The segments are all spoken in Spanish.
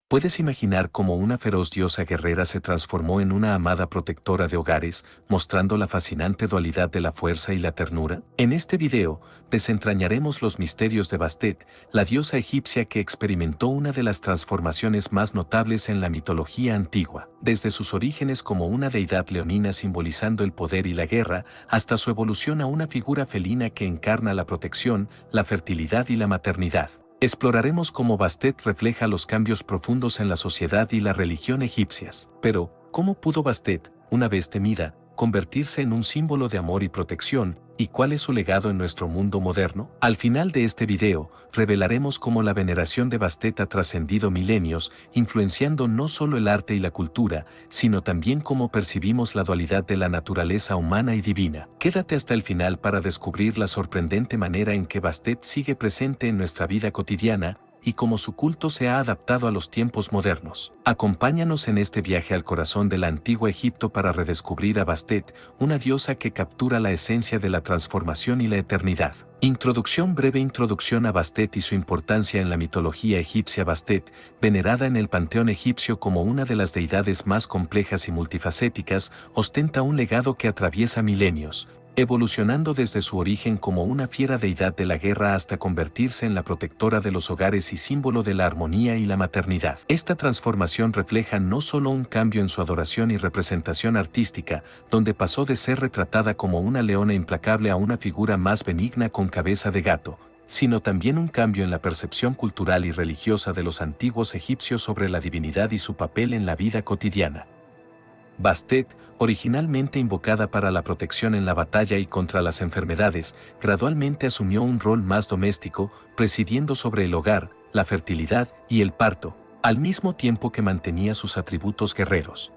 ¿Puedes imaginar cómo una feroz diosa guerrera se transformó en una amada protectora de hogares, mostrando la fascinante dualidad de la fuerza y la ternura? En este video, desentrañaremos los misterios de Bastet, la diosa egipcia que experimentó una de las transformaciones más notables en la mitología antigua, desde sus orígenes como una deidad leonina simbolizando el poder y la guerra, hasta su evolución a una figura felina que encarna la protección, la fertilidad y la maternidad. Exploraremos cómo Bastet refleja los cambios profundos en la sociedad y la religión egipcias. Pero, ¿cómo pudo Bastet, una vez temida, convertirse en un símbolo de amor y protección, y cuál es su legado en nuestro mundo moderno? Al final de este video, revelaremos cómo la veneración de Bastet ha trascendido milenios, influenciando no solo el arte y la cultura, sino también cómo percibimos la dualidad de la naturaleza humana y divina. Quédate hasta el final para descubrir la sorprendente manera en que Bastet sigue presente en nuestra vida cotidiana, y cómo su culto se ha adaptado a los tiempos modernos. Acompáñanos en este viaje al corazón del antiguo Egipto para redescubrir a Bastet, una diosa que captura la esencia de la transformación y la eternidad. Breve introducción a Bastet y su importancia en la mitología egipcia. Bastet, venerada en el panteón egipcio como una de las deidades más complejas y multifacéticas, ostenta un legado que atraviesa milenios, evolucionando desde su origen como una fiera deidad de la guerra hasta convertirse en la protectora de los hogares y símbolo de la armonía y la maternidad. Esta transformación refleja no solo un cambio en su adoración y representación artística, donde pasó de ser retratada como una leona implacable a una figura más benigna con cabeza de gato, sino también un cambio en la percepción cultural y religiosa de los antiguos egipcios sobre la divinidad y su papel en la vida cotidiana. Bastet, originalmente invocada para la protección en la batalla y contra las enfermedades, gradualmente asumió un rol más doméstico, presidiendo sobre el hogar, la fertilidad y el parto, al mismo tiempo que mantenía sus atributos guerreros.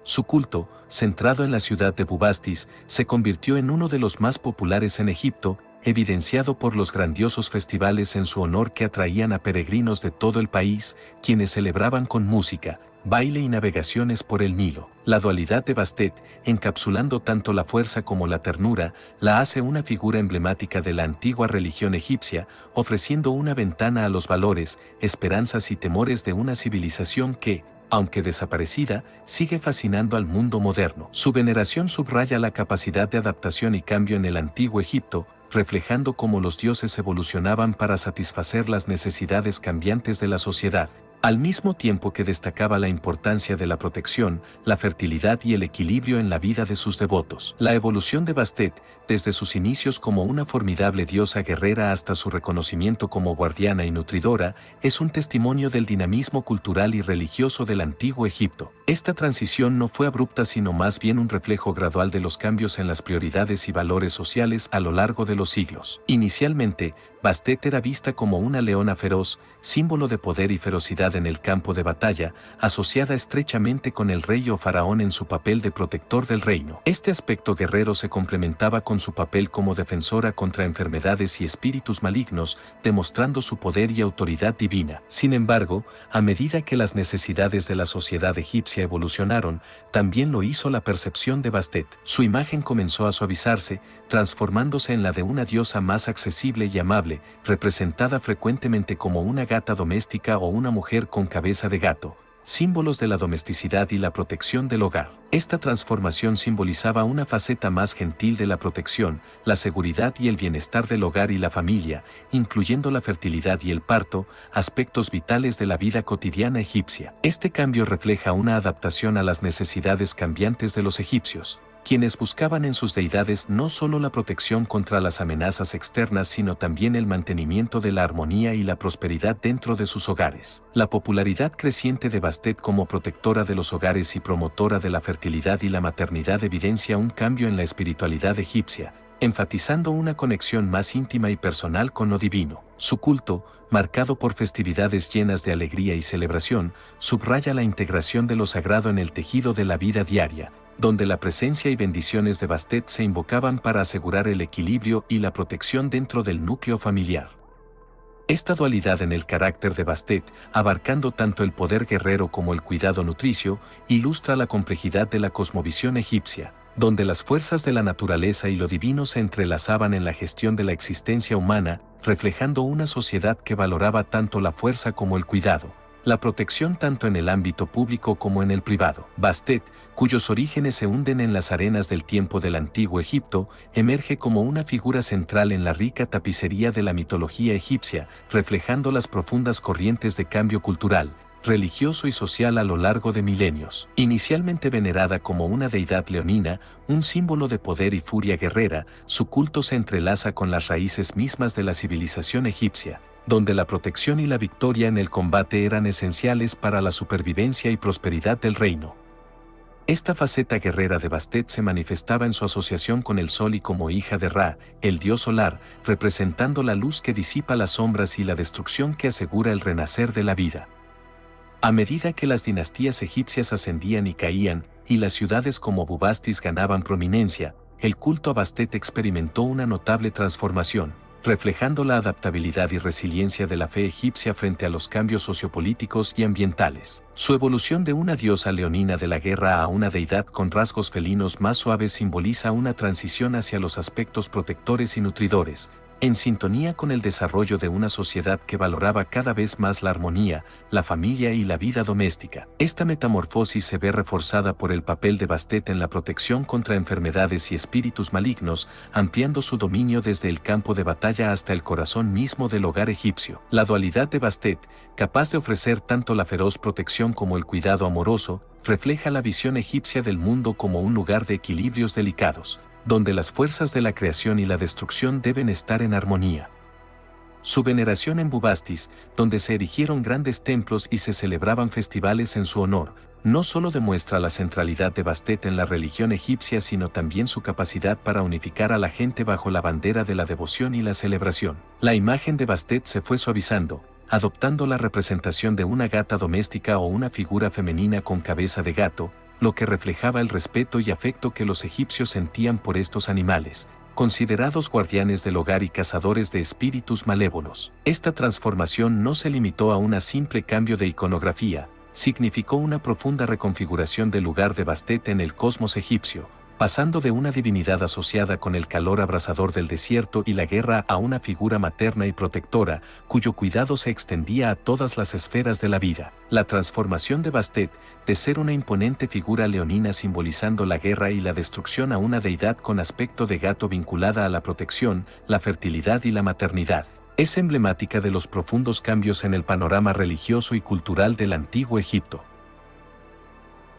Su culto, centrado en la ciudad de Bubastis, se convirtió en uno de los más populares en Egipto, evidenciado por los grandiosos festivales en su honor que atraían a peregrinos de todo el país, quienes celebraban con música, baile y navegaciones por el Nilo. La dualidad de Bastet, encapsulando tanto la fuerza como la ternura, la hace una figura emblemática de la antigua religión egipcia, ofreciendo una ventana a los valores, esperanzas y temores de una civilización que, aunque desaparecida, sigue fascinando al mundo moderno. Su veneración subraya la capacidad de adaptación y cambio en el antiguo Egipto, reflejando cómo los dioses evolucionaban para satisfacer las necesidades cambiantes de la sociedad, al mismo tiempo que destacaba la importancia de la protección, la fertilidad y el equilibrio en la vida de sus devotos. La evolución de Bastet, desde sus inicios como una formidable diosa guerrera hasta su reconocimiento como guardiana y nutridora, es un testimonio del dinamismo cultural y religioso del antiguo Egipto. Esta transición no fue abrupta sino más bien un reflejo gradual de los cambios en las prioridades y valores sociales a lo largo de los siglos. Inicialmente, Bastet era vista como una leona feroz, símbolo de poder y ferocidad en el campo de batalla, asociada estrechamente con el rey o faraón en su papel de protector del reino. Este aspecto guerrero se complementaba con su papel como defensora contra enfermedades y espíritus malignos, demostrando su poder y autoridad divina. Sin embargo, a medida que las necesidades de la sociedad egipcia evolucionaron, también lo hizo la percepción de Bastet. Su imagen comenzó a suavizarse, transformándose en la de una diosa más accesible y amable, representada frecuentemente como una gata doméstica o una mujer con cabeza de gato, símbolos de la domesticidad y la protección del hogar. Esta transformación simbolizaba una faceta más gentil de la protección, la seguridad y el bienestar del hogar y la familia, incluyendo la fertilidad y el parto, aspectos vitales de la vida cotidiana egipcia. Este cambio refleja una adaptación a las necesidades cambiantes de los egipcios, quienes buscaban en sus deidades no solo la protección contra las amenazas externas sino también el mantenimiento de la armonía y la prosperidad dentro de sus hogares. La popularidad creciente de Bastet como protectora de los hogares y promotora de la fertilidad y la maternidad evidencia un cambio en la espiritualidad egipcia, enfatizando una conexión más íntima y personal con lo divino. Su culto, marcado por festividades llenas de alegría y celebración, subraya la integración de lo sagrado en el tejido de la vida diaria, donde la presencia y bendiciones de Bastet se invocaban para asegurar el equilibrio y la protección dentro del núcleo familiar. Esta dualidad en el carácter de Bastet, abarcando tanto el poder guerrero como el cuidado nutricio, ilustra la complejidad de la cosmovisión egipcia, donde las fuerzas de la naturaleza y lo divino se entrelazaban en la gestión de la existencia humana, reflejando una sociedad que valoraba tanto la fuerza como el cuidado, la protección tanto en el ámbito público como en el privado. Bastet, cuyos orígenes se hunden en las arenas del tiempo del antiguo Egipto, emerge como una figura central en la rica tapicería de la mitología egipcia, reflejando las profundas corrientes de cambio cultural, religioso y social a lo largo de milenios. Inicialmente venerada como una deidad leonina, un símbolo de poder y furia guerrera, su culto se entrelaza con las raíces mismas de la civilización egipcia, donde la protección y la victoria en el combate eran esenciales para la supervivencia y prosperidad del reino. Esta faceta guerrera de Bastet se manifestaba en su asociación con el sol y como hija de Ra, el dios solar, representando la luz que disipa las sombras y la destrucción que asegura el renacer de la vida. A medida que las dinastías egipcias ascendían y caían, y las ciudades como Bubastis ganaban prominencia, el culto a Bastet experimentó una notable transformación, reflejando la adaptabilidad y resiliencia de la fe egipcia frente a los cambios sociopolíticos y ambientales. Su evolución de una diosa leonina de la guerra a una deidad con rasgos felinos más suaves simboliza una transición hacia los aspectos protectores y nutridores, en sintonía con el desarrollo de una sociedad que valoraba cada vez más la armonía, la familia y la vida doméstica. Esta metamorfosis se ve reforzada por el papel de Bastet en la protección contra enfermedades y espíritus malignos, ampliando su dominio desde el campo de batalla hasta el corazón mismo del hogar egipcio. La dualidad de Bastet, capaz de ofrecer tanto la feroz protección como el cuidado amoroso, refleja la visión egipcia del mundo como un lugar de equilibrios delicados, donde las fuerzas de la creación y la destrucción deben estar en armonía. Su veneración en Bubastis, donde se erigieron grandes templos y se celebraban festivales en su honor, no solo demuestra la centralidad de Bastet en la religión egipcia, sino también su capacidad para unificar a la gente bajo la bandera de la devoción y la celebración. La imagen de Bastet se fue suavizando, adoptando la representación de una gata doméstica o una figura femenina con cabeza de gato, lo que reflejaba el respeto y afecto que los egipcios sentían por estos animales, considerados guardianes del hogar y cazadores de espíritus malévolos. Esta transformación no se limitó a un simple cambio de iconografía, significó una profunda reconfiguración del lugar de Bastet en el cosmos egipcio, pasando de una divinidad asociada con el calor abrasador del desierto y la guerra a una figura materna y protectora, cuyo cuidado se extendía a todas las esferas de la vida. La transformación de Bastet, de ser una imponente figura leonina simbolizando la guerra y la destrucción a una deidad con aspecto de gato vinculada a la protección, la fertilidad y la maternidad, es emblemática de los profundos cambios en el panorama religioso y cultural del antiguo Egipto.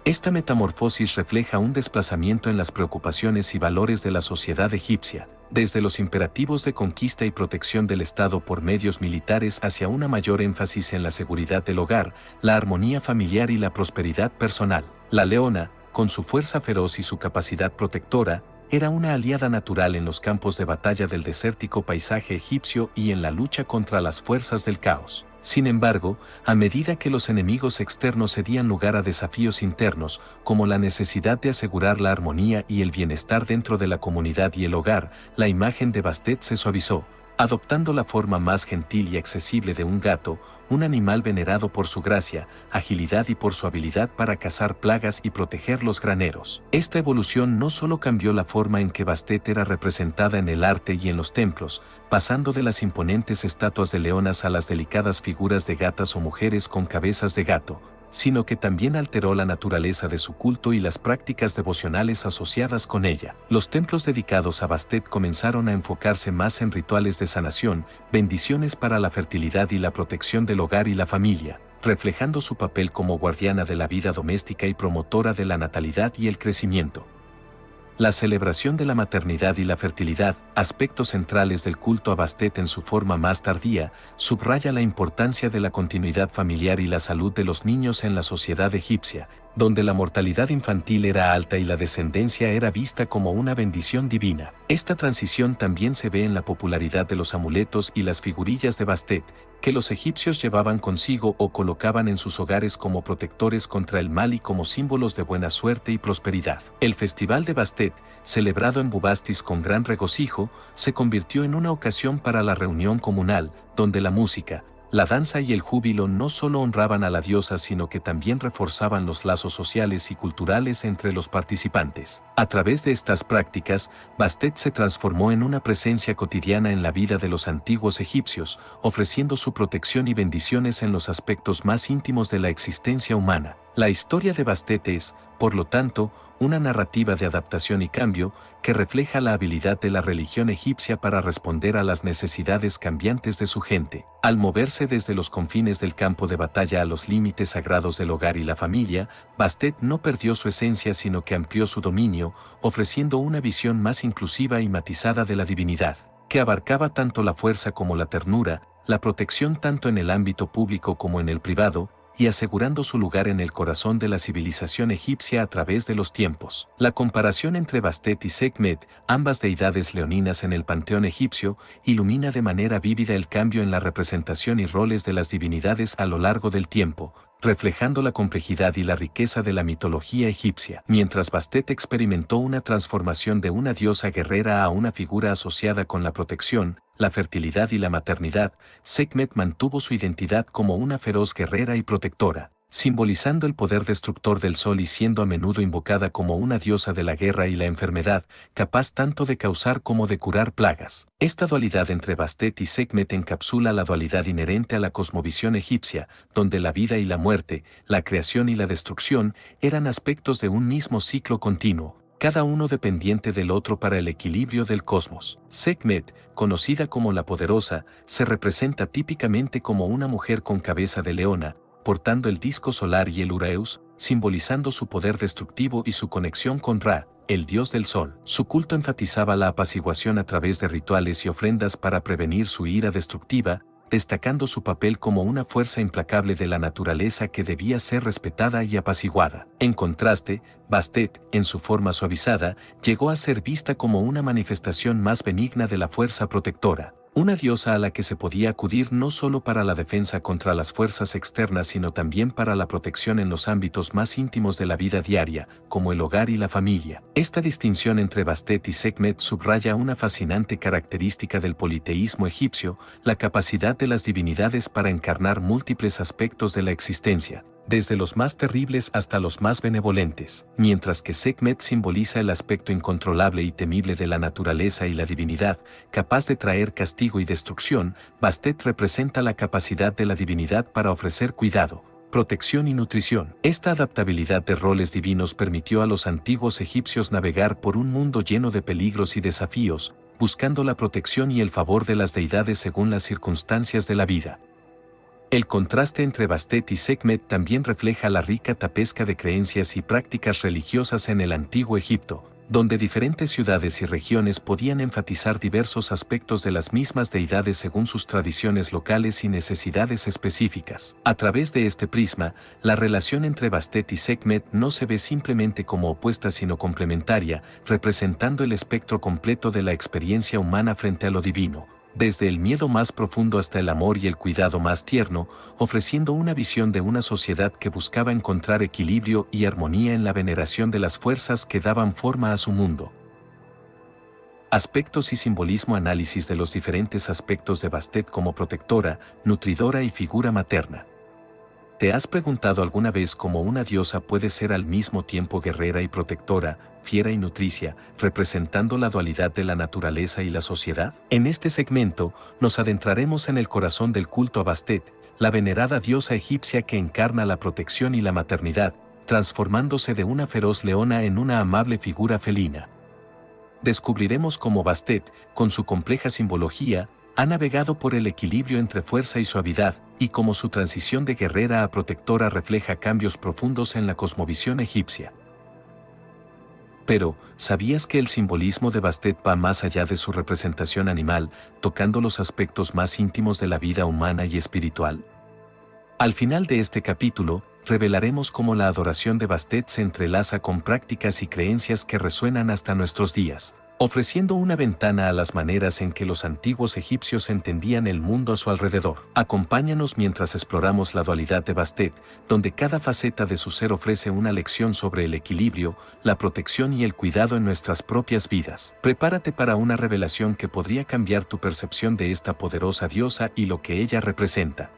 Esta metamorfosis refleja un desplazamiento en las preocupaciones y valores de la sociedad egipcia, desde los imperativos de conquista y protección del Estado por medios militares hacia una mayor énfasis en la seguridad del hogar, la armonía familiar y la prosperidad personal. La leona, con su fuerza feroz y su capacidad protectora, era una aliada natural en los campos de batalla del desértico paisaje egipcio y en la lucha contra las fuerzas del caos. Sin embargo, a medida que los enemigos externos cedían lugar a desafíos internos, como la necesidad de asegurar la armonía y el bienestar dentro de la comunidad y el hogar, la imagen de Bastet se suavizó, adoptando la forma más gentil y accesible de un gato, un animal venerado por su gracia, agilidad y por su habilidad para cazar plagas y proteger los graneros. Esta evolución no solo cambió la forma en que Bastet era representada en el arte y en los templos, pasando de las imponentes estatuas de leonas a las delicadas figuras de gatas o mujeres con cabezas de gato, sino que también alteró la naturaleza de su culto y las prácticas devocionales asociadas con ella. Los templos dedicados a Bastet comenzaron a enfocarse más en rituales de sanación, bendiciones para la fertilidad y la protección del hogar y la familia, reflejando su papel como guardiana de la vida doméstica y promotora de la natalidad y el crecimiento. La celebración de la maternidad y la fertilidad, aspectos centrales del culto a Bastet en su forma más tardía, subraya la importancia de la continuidad familiar y la salud de los niños en la sociedad egipcia, donde la mortalidad infantil era alta y la descendencia era vista como una bendición divina. Esta transición también se ve en la popularidad de los amuletos y las figurillas de Bastet, que los egipcios llevaban consigo o colocaban en sus hogares como protectores contra el mal y como símbolos de buena suerte y prosperidad. El Festival de Bastet, celebrado en Bubastis con gran regocijo, se convirtió en una ocasión para la reunión comunal, donde la música, La danza y el júbilo no solo honraban a la diosa, sino que también reforzaban los lazos sociales y culturales entre los participantes. A través de estas prácticas, Bastet se transformó en una presencia cotidiana en la vida de los antiguos egipcios, ofreciendo su protección y bendiciones en los aspectos más íntimos de la existencia humana. La historia de Bastet es, por lo tanto, una narrativa de adaptación y cambio que refleja la habilidad de la religión egipcia para responder a las necesidades cambiantes de su gente. Al moverse desde los confines del campo de batalla a los límites sagrados del hogar y la familia, Bastet no perdió su esencia, sino que amplió su dominio, ofreciendo una visión más inclusiva y matizada de la divinidad, que abarcaba tanto la fuerza como la ternura, la protección tanto en el ámbito público como en el privado, y asegurando su lugar en el corazón de la civilización egipcia a través de los tiempos. La comparación entre Bastet y Sekhmet, ambas deidades leoninas en el panteón egipcio, ilumina de manera vívida el cambio en la representación y roles de las divinidades a lo largo del tiempo, reflejando la complejidad y la riqueza de la mitología egipcia. Mientras Bastet experimentó una transformación de una diosa guerrera a una figura asociada con la protección, la fertilidad y la maternidad, Sekhmet mantuvo su identidad como una feroz guerrera y protectora, simbolizando el poder destructor del sol y siendo a menudo invocada como una diosa de la guerra y la enfermedad, capaz tanto de causar como de curar plagas. Esta dualidad entre Bastet y Sekhmet encapsula la dualidad inherente a la cosmovisión egipcia, donde la vida y la muerte, la creación y la destrucción, eran aspectos de un mismo ciclo continuo, cada uno dependiente del otro para el equilibrio del cosmos. Sekhmet, conocida como la Poderosa, se representa típicamente como una mujer con cabeza de leona, portando el disco solar y el Uraeus, simbolizando su poder destructivo y su conexión con Ra, el dios del sol. Su culto enfatizaba la apaciguación a través de rituales y ofrendas para prevenir su ira destructiva, destacando su papel como una fuerza implacable de la naturaleza que debía ser respetada y apaciguada. En contraste, Bastet, en su forma suavizada, llegó a ser vista como una manifestación más benigna de la fuerza protectora, una diosa a la que se podía acudir no solo para la defensa contra las fuerzas externas, sino también para la protección en los ámbitos más íntimos de la vida diaria, como el hogar y la familia. Esta distinción entre Bastet y Sekhmet subraya una fascinante característica del politeísmo egipcio, la capacidad de las divinidades para encarnar múltiples aspectos de la existencia, desde los más terribles hasta los más benevolentes. Mientras que Sekhmet simboliza el aspecto incontrolable y temible de la naturaleza y la divinidad, capaz de traer castigo y destrucción, Bastet representa la capacidad de la divinidad para ofrecer cuidado, protección y nutrición. Esta adaptabilidad de roles divinos permitió a los antiguos egipcios navegar por un mundo lleno de peligros y desafíos, buscando la protección y el favor de las deidades según las circunstancias de la vida. El contraste entre Bastet y Sekhmet también refleja la rica tapesca de creencias y prácticas religiosas en el antiguo Egipto, donde diferentes ciudades y regiones podían enfatizar diversos aspectos de las mismas deidades según sus tradiciones locales y necesidades específicas. A través de este prisma, la relación entre Bastet y Sekhmet no se ve simplemente como opuesta sino complementaria, representando el espectro completo de la experiencia humana frente a lo divino, desde el miedo más profundo hasta el amor y el cuidado más tierno, ofreciendo una visión de una sociedad que buscaba encontrar equilibrio y armonía en la veneración de las fuerzas que daban forma a su mundo. Aspectos y simbolismo. Análisis de los diferentes aspectos de Bastet como protectora, nutridora y figura materna. ¿Te has preguntado alguna vez cómo una diosa puede ser al mismo tiempo guerrera y protectora, fiera y nutricia, representando la dualidad de la naturaleza y la sociedad? En este segmento, nos adentraremos en el corazón del culto a Bastet, la venerada diosa egipcia que encarna la protección y la maternidad, transformándose de una feroz leona en una amable figura felina. Descubriremos cómo Bastet, con su compleja simbología, ha navegado por el equilibrio entre fuerza y suavidad, y cómo su transición de guerrera a protectora refleja cambios profundos en la cosmovisión egipcia. Pero, ¿sabías que el simbolismo de Bastet va más allá de su representación animal, tocando los aspectos más íntimos de la vida humana y espiritual? Al final de este capítulo, revelaremos cómo la adoración de Bastet se entrelaza con prácticas y creencias que resuenan hasta nuestros días, ofreciendo una ventana a las maneras en que los antiguos egipcios entendían el mundo a su alrededor. Acompáñanos mientras exploramos la dualidad de Bastet, donde cada faceta de su ser ofrece una lección sobre el equilibrio, la protección y el cuidado en nuestras propias vidas. Prepárate para una revelación que podría cambiar tu percepción de esta poderosa diosa y lo que ella representa.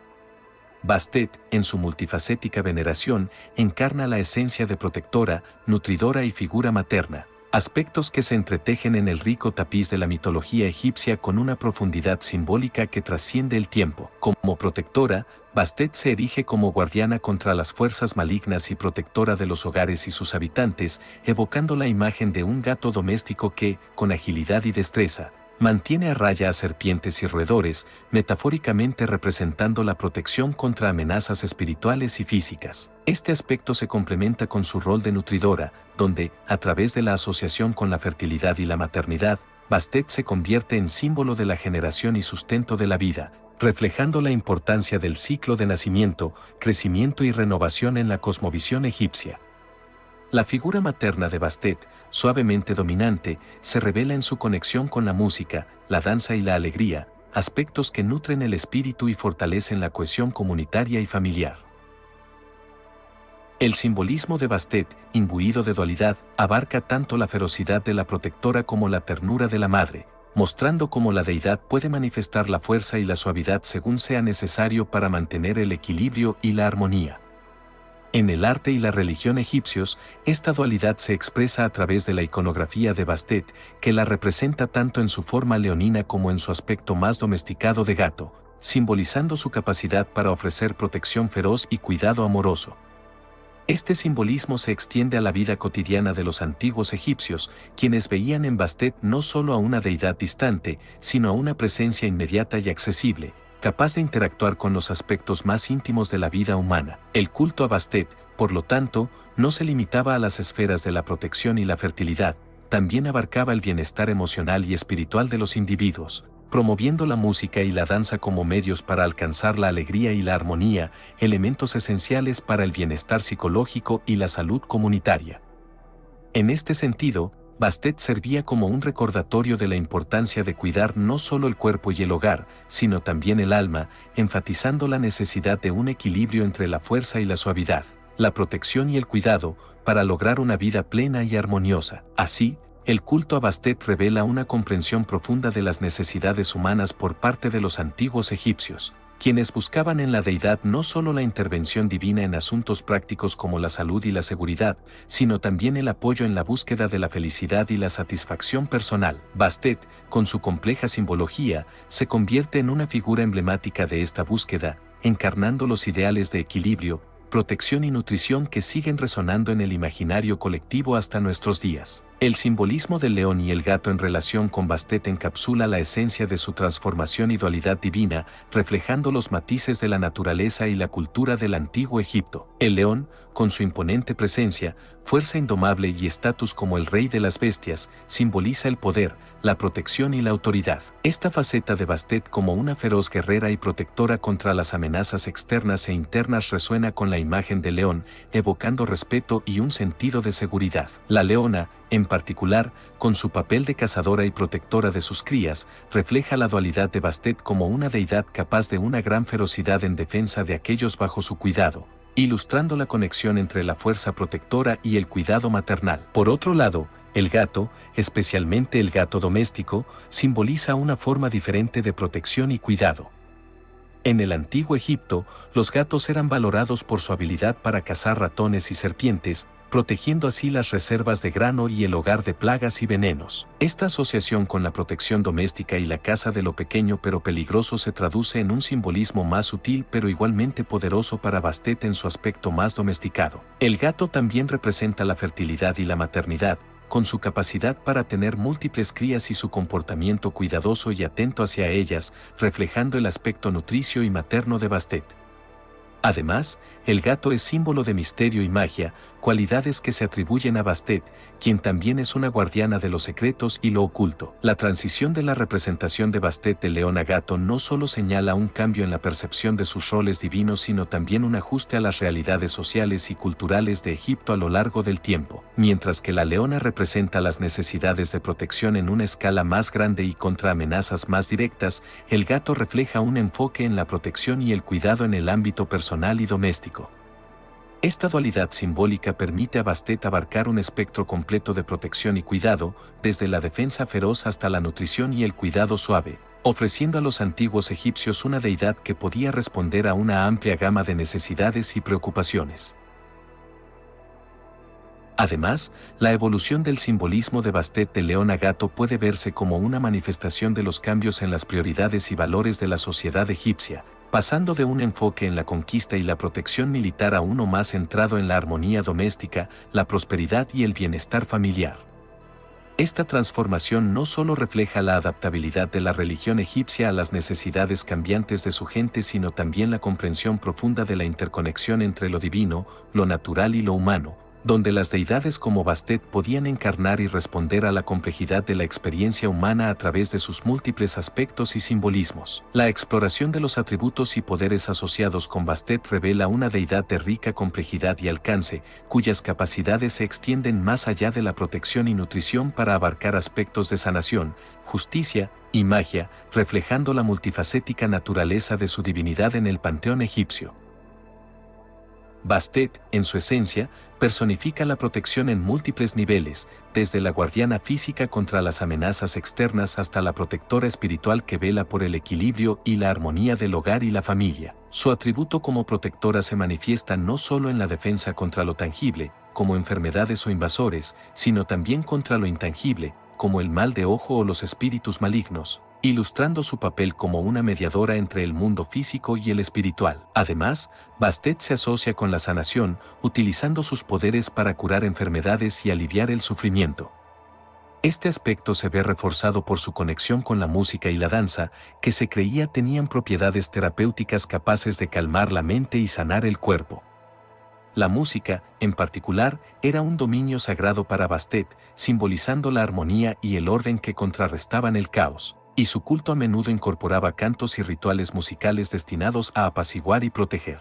Bastet, en su multifacética veneración, encarna la esencia de protectora, nutridora y figura materna, aspectos que se entretejen en el rico tapiz de la mitología egipcia con una profundidad simbólica que trasciende el tiempo. Como protectora, Bastet se erige como guardiana contra las fuerzas malignas y protectora de los hogares y sus habitantes, evocando la imagen de un gato doméstico que, con agilidad y destreza, mantiene a raya a serpientes y roedores, metafóricamente representando la protección contra amenazas espirituales y físicas. Este aspecto se complementa con su rol de nutridora, donde, a través de la asociación con la fertilidad y la maternidad, Bastet se convierte en símbolo de la generación y sustento de la vida, reflejando la importancia del ciclo de nacimiento, crecimiento y renovación en la cosmovisión egipcia. La figura materna de Bastet, suavemente dominante, se revela en su conexión con la música, la danza y la alegría, aspectos que nutren el espíritu y fortalecen la cohesión comunitaria y familiar. El simbolismo de Bastet, imbuido de dualidad, abarca tanto la ferocidad de la protectora como la ternura de la madre, mostrando cómo la deidad puede manifestar la fuerza y la suavidad según sea necesario para mantener el equilibrio y la armonía. En el arte y la religión egipcios, esta dualidad se expresa a través de la iconografía de Bastet, que la representa tanto en su forma leonina como en su aspecto más domesticado de gato, simbolizando su capacidad para ofrecer protección feroz y cuidado amoroso. Este simbolismo se extiende a la vida cotidiana de los antiguos egipcios, quienes veían en Bastet no solo a una deidad distante, sino a una presencia inmediata y accesible, capaz de interactuar con los aspectos más íntimos de la vida humana. El culto a Bastet, por lo tanto, no se limitaba a las esferas de la protección y la fertilidad, también abarcaba el bienestar emocional y espiritual de los individuos, promoviendo la música y la danza como medios para alcanzar la alegría y la armonía, elementos esenciales para el bienestar psicológico y la salud comunitaria. En este sentido, Bastet servía como un recordatorio de la importancia de cuidar no solo el cuerpo y el hogar, sino también el alma, enfatizando la necesidad de un equilibrio entre la fuerza y la suavidad, la protección y el cuidado, para lograr una vida plena y armoniosa. Así, el culto a Bastet revela una comprensión profunda de las necesidades humanas por parte de los antiguos egipcios, quienes buscaban en la deidad no solo la intervención divina en asuntos prácticos como la salud y la seguridad, sino también el apoyo en la búsqueda de la felicidad y la satisfacción personal. Bastet, con su compleja simbología, se convierte en una figura emblemática de esta búsqueda, encarnando los ideales de equilibrio, protección y nutrición que siguen resonando en el imaginario colectivo hasta nuestros días. El simbolismo del león y el gato en relación con Bastet encapsula la esencia de su transformación y dualidad divina, reflejando los matices de la naturaleza y la cultura del antiguo Egipto. El león, con su imponente presencia, fuerza indomable y estatus como el rey de las bestias, simboliza el poder, la protección y la autoridad. Esta faceta de Bastet como una feroz guerrera y protectora contra las amenazas externas e internas resuena con la imagen del león, evocando respeto y un sentido de seguridad. La leona, en particular, con su papel de cazadora y protectora de sus crías, refleja la dualidad de Bastet como una deidad capaz de una gran ferocidad en defensa de aquellos bajo su cuidado, ilustrando la conexión entre la fuerza protectora y el cuidado maternal. Por otro lado, el gato, especialmente el gato doméstico, simboliza una forma diferente de protección y cuidado. En el antiguo Egipto, los gatos eran valorados por su habilidad para cazar ratones y serpientes, protegiendo así las reservas de grano y el hogar de plagas y venenos. Esta asociación con la protección doméstica y la caza de lo pequeño pero peligroso se traduce en un simbolismo más sutil pero igualmente poderoso para Bastet en su aspecto más domesticado. El gato también representa la fertilidad y la maternidad, con su capacidad para tener múltiples crías y su comportamiento cuidadoso y atento hacia ellas, reflejando el aspecto nutricio y materno de Bastet. Además, el gato es símbolo de misterio y magia, cualidades que se atribuyen a Bastet, quien también es una guardiana de los secretos y lo oculto. La transición de la representación de Bastet de león a gato no solo señala un cambio en la percepción de sus roles divinos, sino también un ajuste a las realidades sociales y culturales de Egipto a lo largo del tiempo. Mientras que la leona representa las necesidades de protección en una escala más grande y contra amenazas más directas, el gato refleja un enfoque en la protección y el cuidado en el ámbito personal y doméstico. Esta dualidad simbólica permite a Bastet abarcar un espectro completo de protección y cuidado, desde la defensa feroz hasta la nutrición y el cuidado suave, ofreciendo a los antiguos egipcios una deidad que podía responder a una amplia gama de necesidades y preocupaciones. Además, la evolución del simbolismo de Bastet de león a gato puede verse como una manifestación de los cambios en las prioridades y valores de la sociedad egipcia, pasando de un enfoque en la conquista y la protección militar a uno más centrado en la armonía doméstica, la prosperidad y el bienestar familiar. Esta transformación no solo refleja la adaptabilidad de la religión egipcia a las necesidades cambiantes de su gente, sino también la comprensión profunda de la interconexión entre lo divino, lo natural y lo humano, donde las deidades como Bastet podían encarnar y responder a la complejidad de la experiencia humana a través de sus múltiples aspectos y simbolismos. La exploración de los atributos y poderes asociados con Bastet revela una deidad de rica complejidad y alcance, cuyas capacidades se extienden más allá de la protección y nutrición para abarcar aspectos de sanación, justicia y magia, reflejando la multifacética naturaleza de su divinidad en el panteón egipcio. Bastet, en su esencia, personifica la protección en múltiples niveles, desde la guardiana física contra las amenazas externas hasta la protectora espiritual que vela por el equilibrio y la armonía del hogar y la familia. Su atributo como protectora se manifiesta no solo en la defensa contra lo tangible, como enfermedades o invasores, sino también contra lo intangible, como el mal de ojo o los espíritus malignos, ilustrando su papel como una mediadora entre el mundo físico y el espiritual. Además, Bastet se asocia con la sanación, utilizando sus poderes para curar enfermedades y aliviar el sufrimiento. Este aspecto se ve reforzado por su conexión con la música y la danza, que se creía tenían propiedades terapéuticas capaces de calmar la mente y sanar el cuerpo. La música, en particular, era un dominio sagrado para Bastet, simbolizando la armonía y el orden que contrarrestaban el caos, y su culto a menudo incorporaba cantos y rituales musicales destinados a apaciguar y proteger.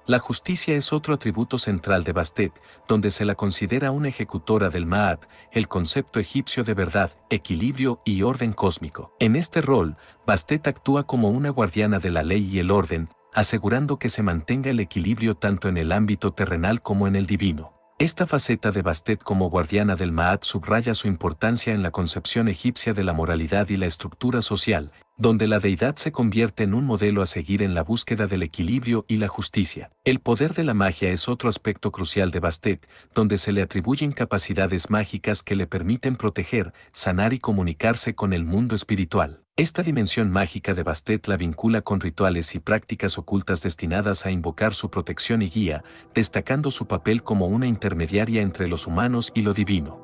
La justicia es otro atributo central de Bastet, donde se la considera una ejecutora del Ma'at, el concepto egipcio de verdad, equilibrio y orden cósmico. En este rol, Bastet actúa como una guardiana de la ley y el orden, asegurando que se mantenga el equilibrio tanto en el ámbito terrenal como en el divino. Esta faceta de Bastet como guardiana del Ma'at subraya su importancia en la concepción egipcia de la moralidad y la estructura social, donde la deidad se convierte en un modelo a seguir en la búsqueda del equilibrio y la justicia. El poder de la magia es otro aspecto crucial de Bastet, donde se le atribuyen capacidades mágicas que le permiten proteger, sanar y comunicarse con el mundo espiritual. Esta dimensión mágica de Bastet la vincula con rituales y prácticas ocultas destinadas a invocar su protección y guía, destacando su papel como una intermediaria entre los humanos y lo divino.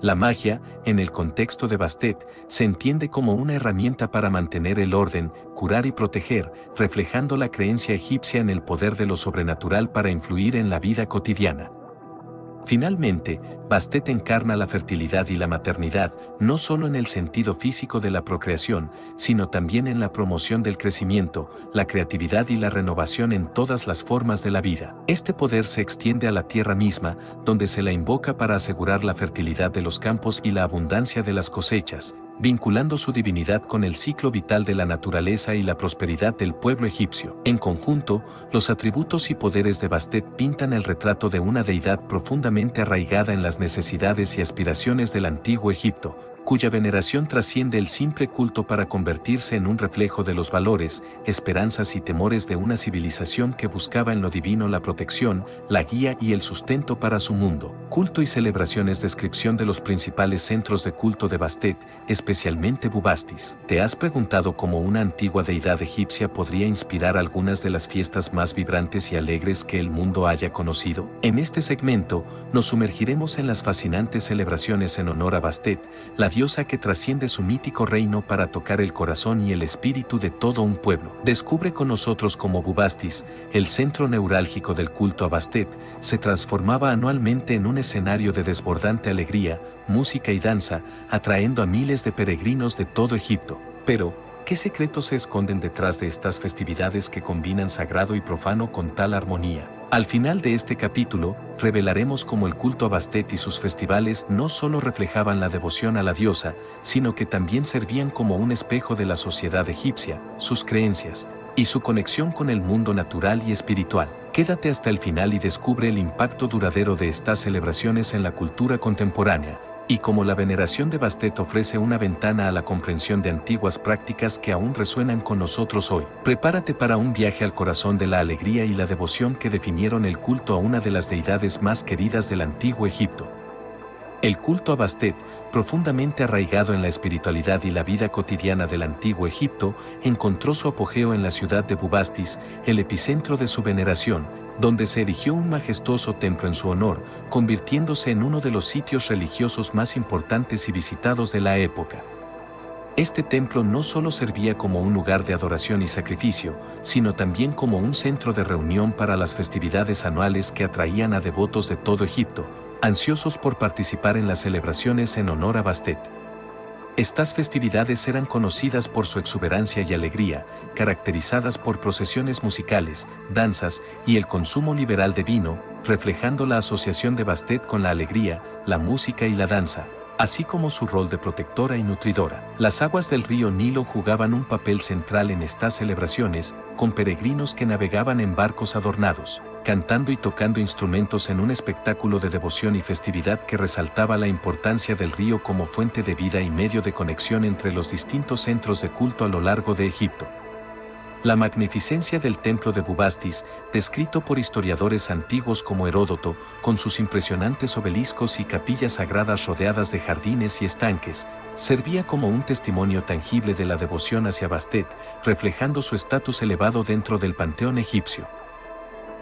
La magia, en el contexto de Bastet, se entiende como una herramienta para mantener el orden, curar y proteger, reflejando la creencia egipcia en el poder de lo sobrenatural para influir en la vida cotidiana. Finalmente, Bastet encarna la fertilidad y la maternidad, no solo en el sentido físico de la procreación, sino también en la promoción del crecimiento, la creatividad y la renovación en todas las formas de la vida. Este poder se extiende a la tierra misma, donde se la invoca para asegurar la fertilidad de los campos y la abundancia de las cosechas, vinculando su divinidad con el ciclo vital de la naturaleza y la prosperidad del pueblo egipcio. En conjunto, los atributos y poderes de Bastet pintan el retrato de una deidad profundamente arraigada en las necesidades y aspiraciones del antiguo Egipto, cuya veneración trasciende el simple culto para convertirse en un reflejo de los valores, esperanzas y temores de una civilización que buscaba en lo divino la protección, la guía y el sustento para su mundo. Culto y celebraciones. Descripción de los principales centros de culto de Bastet, especialmente Bubastis. ¿Te has preguntado cómo una antigua deidad egipcia podría inspirar algunas de las fiestas más vibrantes y alegres que el mundo haya conocido? En este segmento, nos sumergiremos en las fascinantes celebraciones en honor a Bastet, la diosa que trasciende su mítico reino para tocar el corazón y el espíritu de todo un pueblo. Descubre con nosotros cómo Bubastis, el centro neurálgico del culto a Bastet, se transformaba anualmente en un escenario de desbordante alegría, música y danza, atrayendo a miles de peregrinos de todo Egipto. Pero, ¿qué secretos se esconden detrás de estas festividades que combinan sagrado y profano con tal armonía? Al final de este capítulo, revelaremos cómo el culto a Bastet y sus festivales no solo reflejaban la devoción a la diosa, sino que también servían como un espejo de la sociedad egipcia, sus creencias, y su conexión con el mundo natural y espiritual. Quédate hasta el final y descubre el impacto duradero de estas celebraciones en la cultura contemporánea, y cómo la veneración de Bastet ofrece una ventana a la comprensión de antiguas prácticas que aún resuenan con nosotros hoy. Prepárate para un viaje al corazón de la alegría y la devoción que definieron el culto a una de las deidades más queridas del antiguo Egipto. El culto a Bastet, profundamente arraigado en la espiritualidad y la vida cotidiana del antiguo Egipto, encontró su apogeo en la ciudad de Bubastis, el epicentro de su veneración, donde se erigió un majestuoso templo en su honor, convirtiéndose en uno de los sitios religiosos más importantes y visitados de la época. Este templo no solo servía como un lugar de adoración y sacrificio, sino también como un centro de reunión para las festividades anuales que atraían a devotos de todo Egipto, ansiosos por participar en las celebraciones en honor a Bastet. Estas festividades eran conocidas por su exuberancia y alegría, caracterizadas por procesiones musicales, danzas y el consumo liberal de vino, reflejando la asociación de Bastet con la alegría, la música y la danza, así como su rol de protectora y nutridora. Las aguas del río Nilo jugaban un papel central en estas celebraciones, con peregrinos que navegaban en barcos adornados, cantando y tocando instrumentos en un espectáculo de devoción y festividad que resaltaba la importancia del río como fuente de vida y medio de conexión entre los distintos centros de culto a lo largo de Egipto. La magnificencia del templo de Bubastis, descrito por historiadores antiguos como Heródoto, con sus impresionantes obeliscos y capillas sagradas rodeadas de jardines y estanques, servía como un testimonio tangible de la devoción hacia Bastet, reflejando su estatus elevado dentro del panteón egipcio.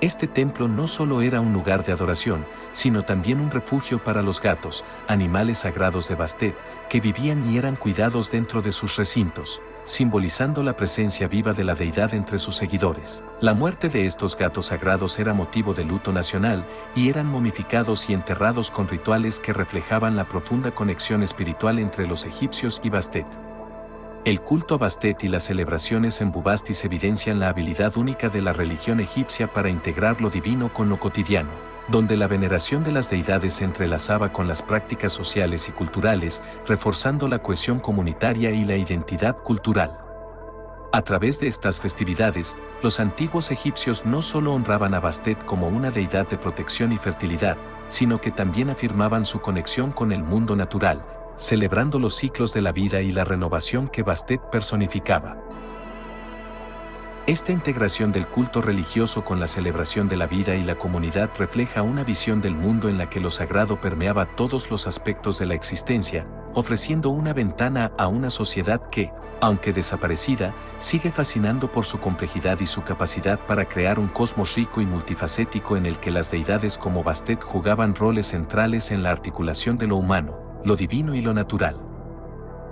Este templo no solo era un lugar de adoración, sino también un refugio para los gatos, animales sagrados de Bastet, que vivían y eran cuidados dentro de sus recintos, simbolizando la presencia viva de la deidad entre sus seguidores. La muerte de estos gatos sagrados era motivo de luto nacional y eran momificados y enterrados con rituales que reflejaban la profunda conexión espiritual entre los egipcios y Bastet. El culto a Bastet y las celebraciones en Bubastis evidencian la habilidad única de la religión egipcia para integrar lo divino con lo cotidiano, donde la veneración de las deidades se entrelazaba con las prácticas sociales y culturales, reforzando la cohesión comunitaria y la identidad cultural. A través de estas festividades, los antiguos egipcios no solo honraban a Bastet como una deidad de protección y fertilidad, sino que también afirmaban su conexión con el mundo natural, celebrando los ciclos de la vida y la renovación que Bastet personificaba. Esta integración del culto religioso con la celebración de la vida y la comunidad refleja una visión del mundo en la que lo sagrado permeaba todos los aspectos de la existencia, ofreciendo una ventana a una sociedad que, aunque desaparecida, sigue fascinando por su complejidad y su capacidad para crear un cosmos rico y multifacético en el que las deidades como Bastet jugaban roles centrales en la articulación de lo humano, lo divino y lo natural.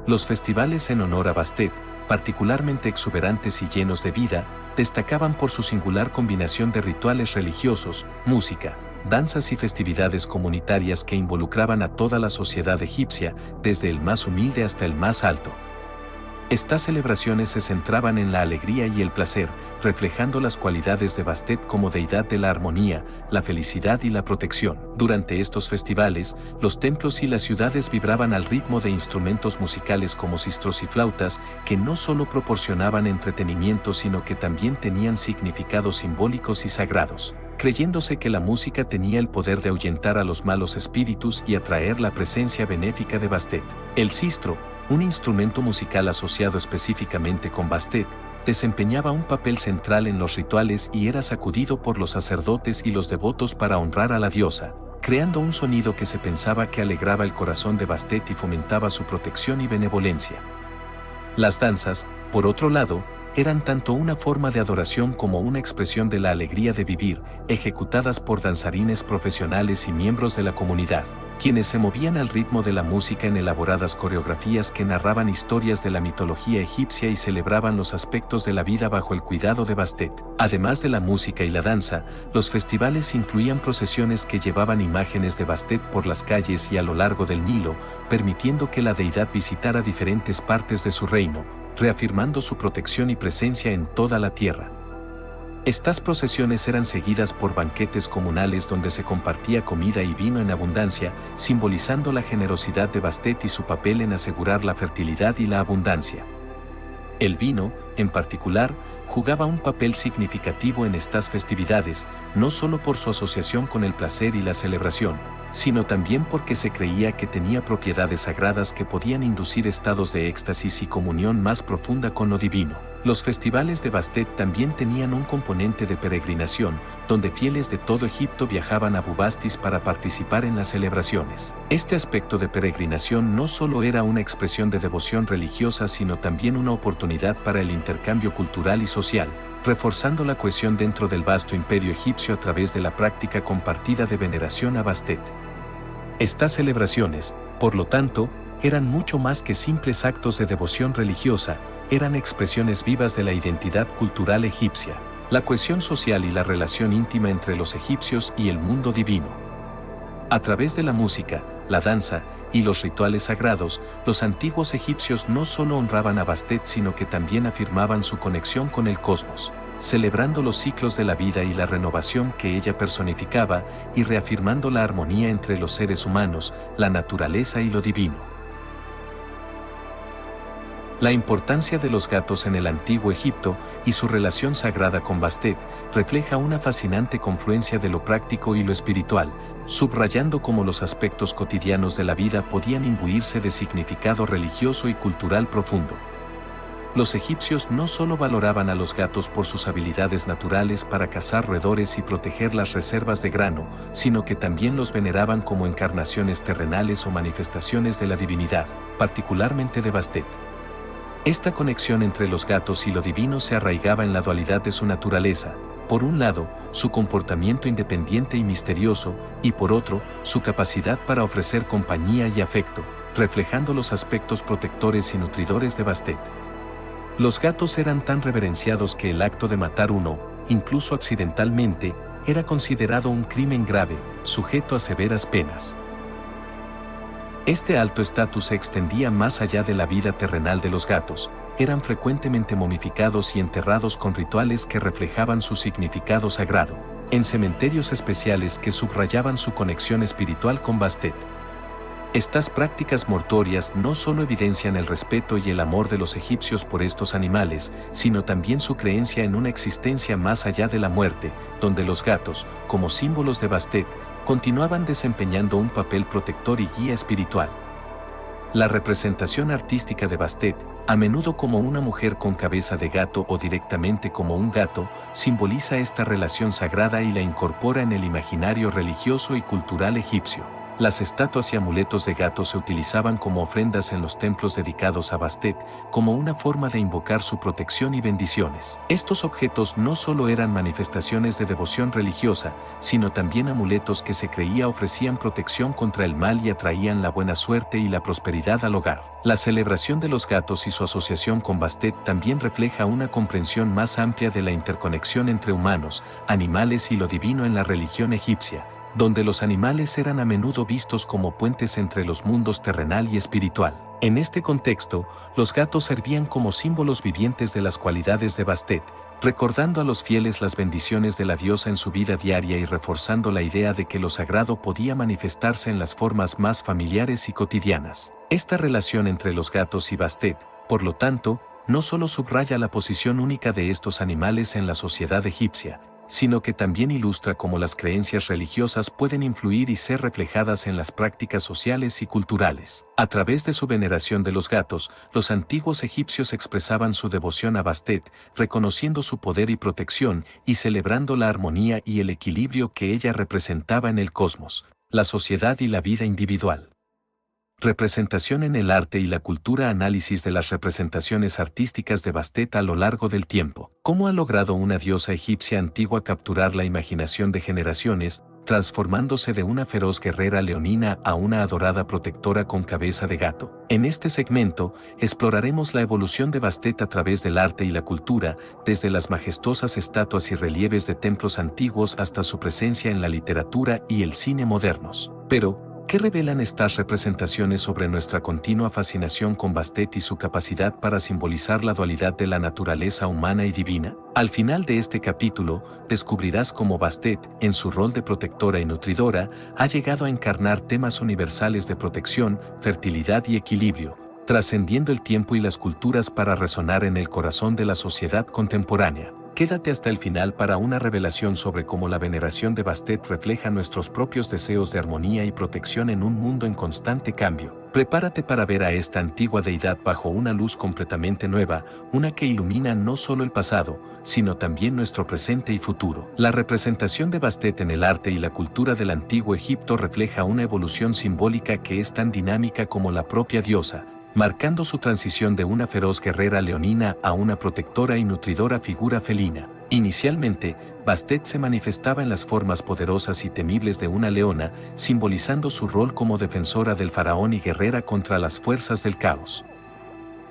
Los festivales en honor a Bastet, particularmente exuberantes y llenos de vida, destacaban por su singular combinación de rituales religiosos, música, danzas y festividades comunitarias que involucraban a toda la sociedad egipcia, desde el más humilde hasta el más alto. Estas celebraciones se centraban en la alegría y el placer, reflejando las cualidades de Bastet como deidad de la armonía, la felicidad y la protección. Durante estos festivales, los templos y las ciudades vibraban al ritmo de instrumentos musicales como sistros y flautas, que no solo proporcionaban entretenimiento sino que también tenían significados simbólicos y sagrados, creyéndose que la música tenía el poder de ahuyentar a los malos espíritus y atraer la presencia benéfica de Bastet. El sistro, un instrumento musical asociado específicamente con Bastet, desempeñaba un papel central en los rituales y era sacudido por los sacerdotes y los devotos para honrar a la diosa, creando un sonido que se pensaba que alegraba el corazón de Bastet y fomentaba su protección y benevolencia. Las danzas, por otro lado, eran tanto una forma de adoración como una expresión de la alegría de vivir, ejecutadas por danzarines profesionales y miembros de la comunidad, quienes se movían al ritmo de la música en elaboradas coreografías que narraban historias de la mitología egipcia y celebraban los aspectos de la vida bajo el cuidado de Bastet. Además de la música y la danza, los festivales incluían procesiones que llevaban imágenes de Bastet por las calles y a lo largo del Nilo, permitiendo que la deidad visitara diferentes partes de su reino, reafirmando su protección y presencia en toda la tierra. Estas procesiones eran seguidas por banquetes comunales donde se compartía comida y vino en abundancia, simbolizando la generosidad de Bastet y su papel en asegurar la fertilidad y la abundancia. El vino, en particular, jugaba un papel significativo en estas festividades, no solo por su asociación con el placer y la celebración, sino también porque se creía que tenía propiedades sagradas que podían inducir estados de éxtasis y comunión más profunda con lo divino. Los festivales de Bastet también tenían un componente de peregrinación, donde fieles de todo Egipto viajaban a Bubastis para participar en las celebraciones. Este aspecto de peregrinación no solo era una expresión de devoción religiosa, sino también una oportunidad para el intercambio cultural y social, reforzando la cohesión dentro del vasto imperio egipcio a través de la práctica compartida de veneración a Bastet. Estas celebraciones, por lo tanto, eran mucho más que simples actos de devoción religiosa, eran expresiones vivas de la identidad cultural egipcia, la cohesión social y la relación íntima entre los egipcios y el mundo divino. A través de la música, la danza y los rituales sagrados, los antiguos egipcios no solo honraban a Bastet sino que también afirmaban su conexión con el cosmos, celebrando los ciclos de la vida y la renovación que ella personificaba y reafirmando la armonía entre los seres humanos, la naturaleza y lo divino. La importancia de los gatos en el antiguo Egipto y su relación sagrada con Bastet refleja una fascinante confluencia de lo práctico y lo espiritual, subrayando cómo los aspectos cotidianos de la vida podían imbuirse de significado religioso y cultural profundo. Los egipcios no solo valoraban a los gatos por sus habilidades naturales para cazar roedores y proteger las reservas de grano, sino que también los veneraban como encarnaciones terrenales o manifestaciones de la divinidad, particularmente de Bastet. Esta conexión entre los gatos y lo divino se arraigaba en la dualidad de su naturaleza, por un lado, su comportamiento independiente y misterioso, y por otro, su capacidad para ofrecer compañía y afecto, reflejando los aspectos protectores y nutridores de Bastet. Los gatos eran tan reverenciados que el acto de matar uno, incluso accidentalmente, era considerado un crimen grave, sujeto a severas penas. Este alto estatus se extendía más allá de la vida terrenal de los gatos, eran frecuentemente momificados y enterrados con rituales que reflejaban su significado sagrado, en cementerios especiales que subrayaban su conexión espiritual con Bastet. Estas prácticas mortuorias no solo evidencian el respeto y el amor de los egipcios por estos animales, sino también su creencia en una existencia más allá de la muerte, donde los gatos, como símbolos de Bastet, continuaban desempeñando un papel protector y guía espiritual. La representación artística de Bastet, a menudo como una mujer con cabeza de gato o directamente como un gato, simboliza esta relación sagrada y la incorpora en el imaginario religioso y cultural egipcio. Las estatuas y amuletos de gatos se utilizaban como ofrendas en los templos dedicados a Bastet, como una forma de invocar su protección y bendiciones. Estos objetos no solo eran manifestaciones de devoción religiosa, sino también amuletos que se creía ofrecían protección contra el mal y atraían la buena suerte y la prosperidad al hogar. La celebración de los gatos y su asociación con Bastet también refleja una comprensión más amplia de la interconexión entre humanos, animales y lo divino en la religión egipcia, donde los animales eran a menudo vistos como puentes entre los mundos terrenal y espiritual. En este contexto, los gatos servían como símbolos vivientes de las cualidades de Bastet, recordando a los fieles las bendiciones de la diosa en su vida diaria y reforzando la idea de que lo sagrado podía manifestarse en las formas más familiares y cotidianas. Esta relación entre los gatos y Bastet, por lo tanto, no solo subraya la posición única de estos animales en la sociedad egipcia, sino que también ilustra cómo las creencias religiosas pueden influir y ser reflejadas en las prácticas sociales y culturales. A través de su veneración de los gatos, los antiguos egipcios expresaban su devoción a Bastet, reconociendo su poder y protección y celebrando la armonía y el equilibrio que ella representaba en el cosmos, la sociedad y la vida individual. Representación en el arte y la cultura. Análisis de las representaciones artísticas de Bastet a lo largo del tiempo. ¿Cómo ha logrado una diosa egipcia antigua capturar la imaginación de generaciones, transformándose de una feroz guerrera leonina a una adorada protectora con cabeza de gato? En este segmento, exploraremos la evolución de Bastet a través del arte y la cultura, desde las majestuosas estatuas y relieves de templos antiguos hasta su presencia en la literatura y el cine modernos. Pero, ¿qué revelan estas representaciones sobre nuestra continua fascinación con Bastet y su capacidad para simbolizar la dualidad de la naturaleza humana y divina? Al final de este capítulo, descubrirás cómo Bastet, en su rol de protectora y nutridora, ha llegado a encarnar temas universales de protección, fertilidad y equilibrio, trascendiendo el tiempo y las culturas para resonar en el corazón de la sociedad contemporánea. Quédate hasta el final para una revelación sobre cómo la veneración de Bastet refleja nuestros propios deseos de armonía y protección en un mundo en constante cambio. Prepárate para ver a esta antigua deidad bajo una luz completamente nueva, una que ilumina no solo el pasado, sino también nuestro presente y futuro. La representación de Bastet en el arte y la cultura del antiguo Egipto refleja una evolución simbólica que es tan dinámica como la propia diosa, marcando su transición de una feroz guerrera leonina a una protectora y nutridora figura felina. Inicialmente, Bastet se manifestaba en las formas poderosas y temibles de una leona, simbolizando su rol como defensora del faraón y guerrera contra las fuerzas del caos.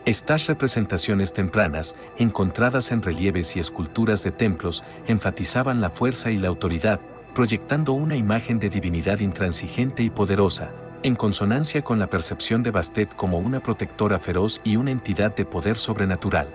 Estas representaciones tempranas, encontradas en relieves y esculturas de templos, enfatizaban la fuerza y la autoridad, proyectando una imagen de divinidad intransigente y poderosa, en consonancia con la percepción de Bastet como una protectora feroz y una entidad de poder sobrenatural.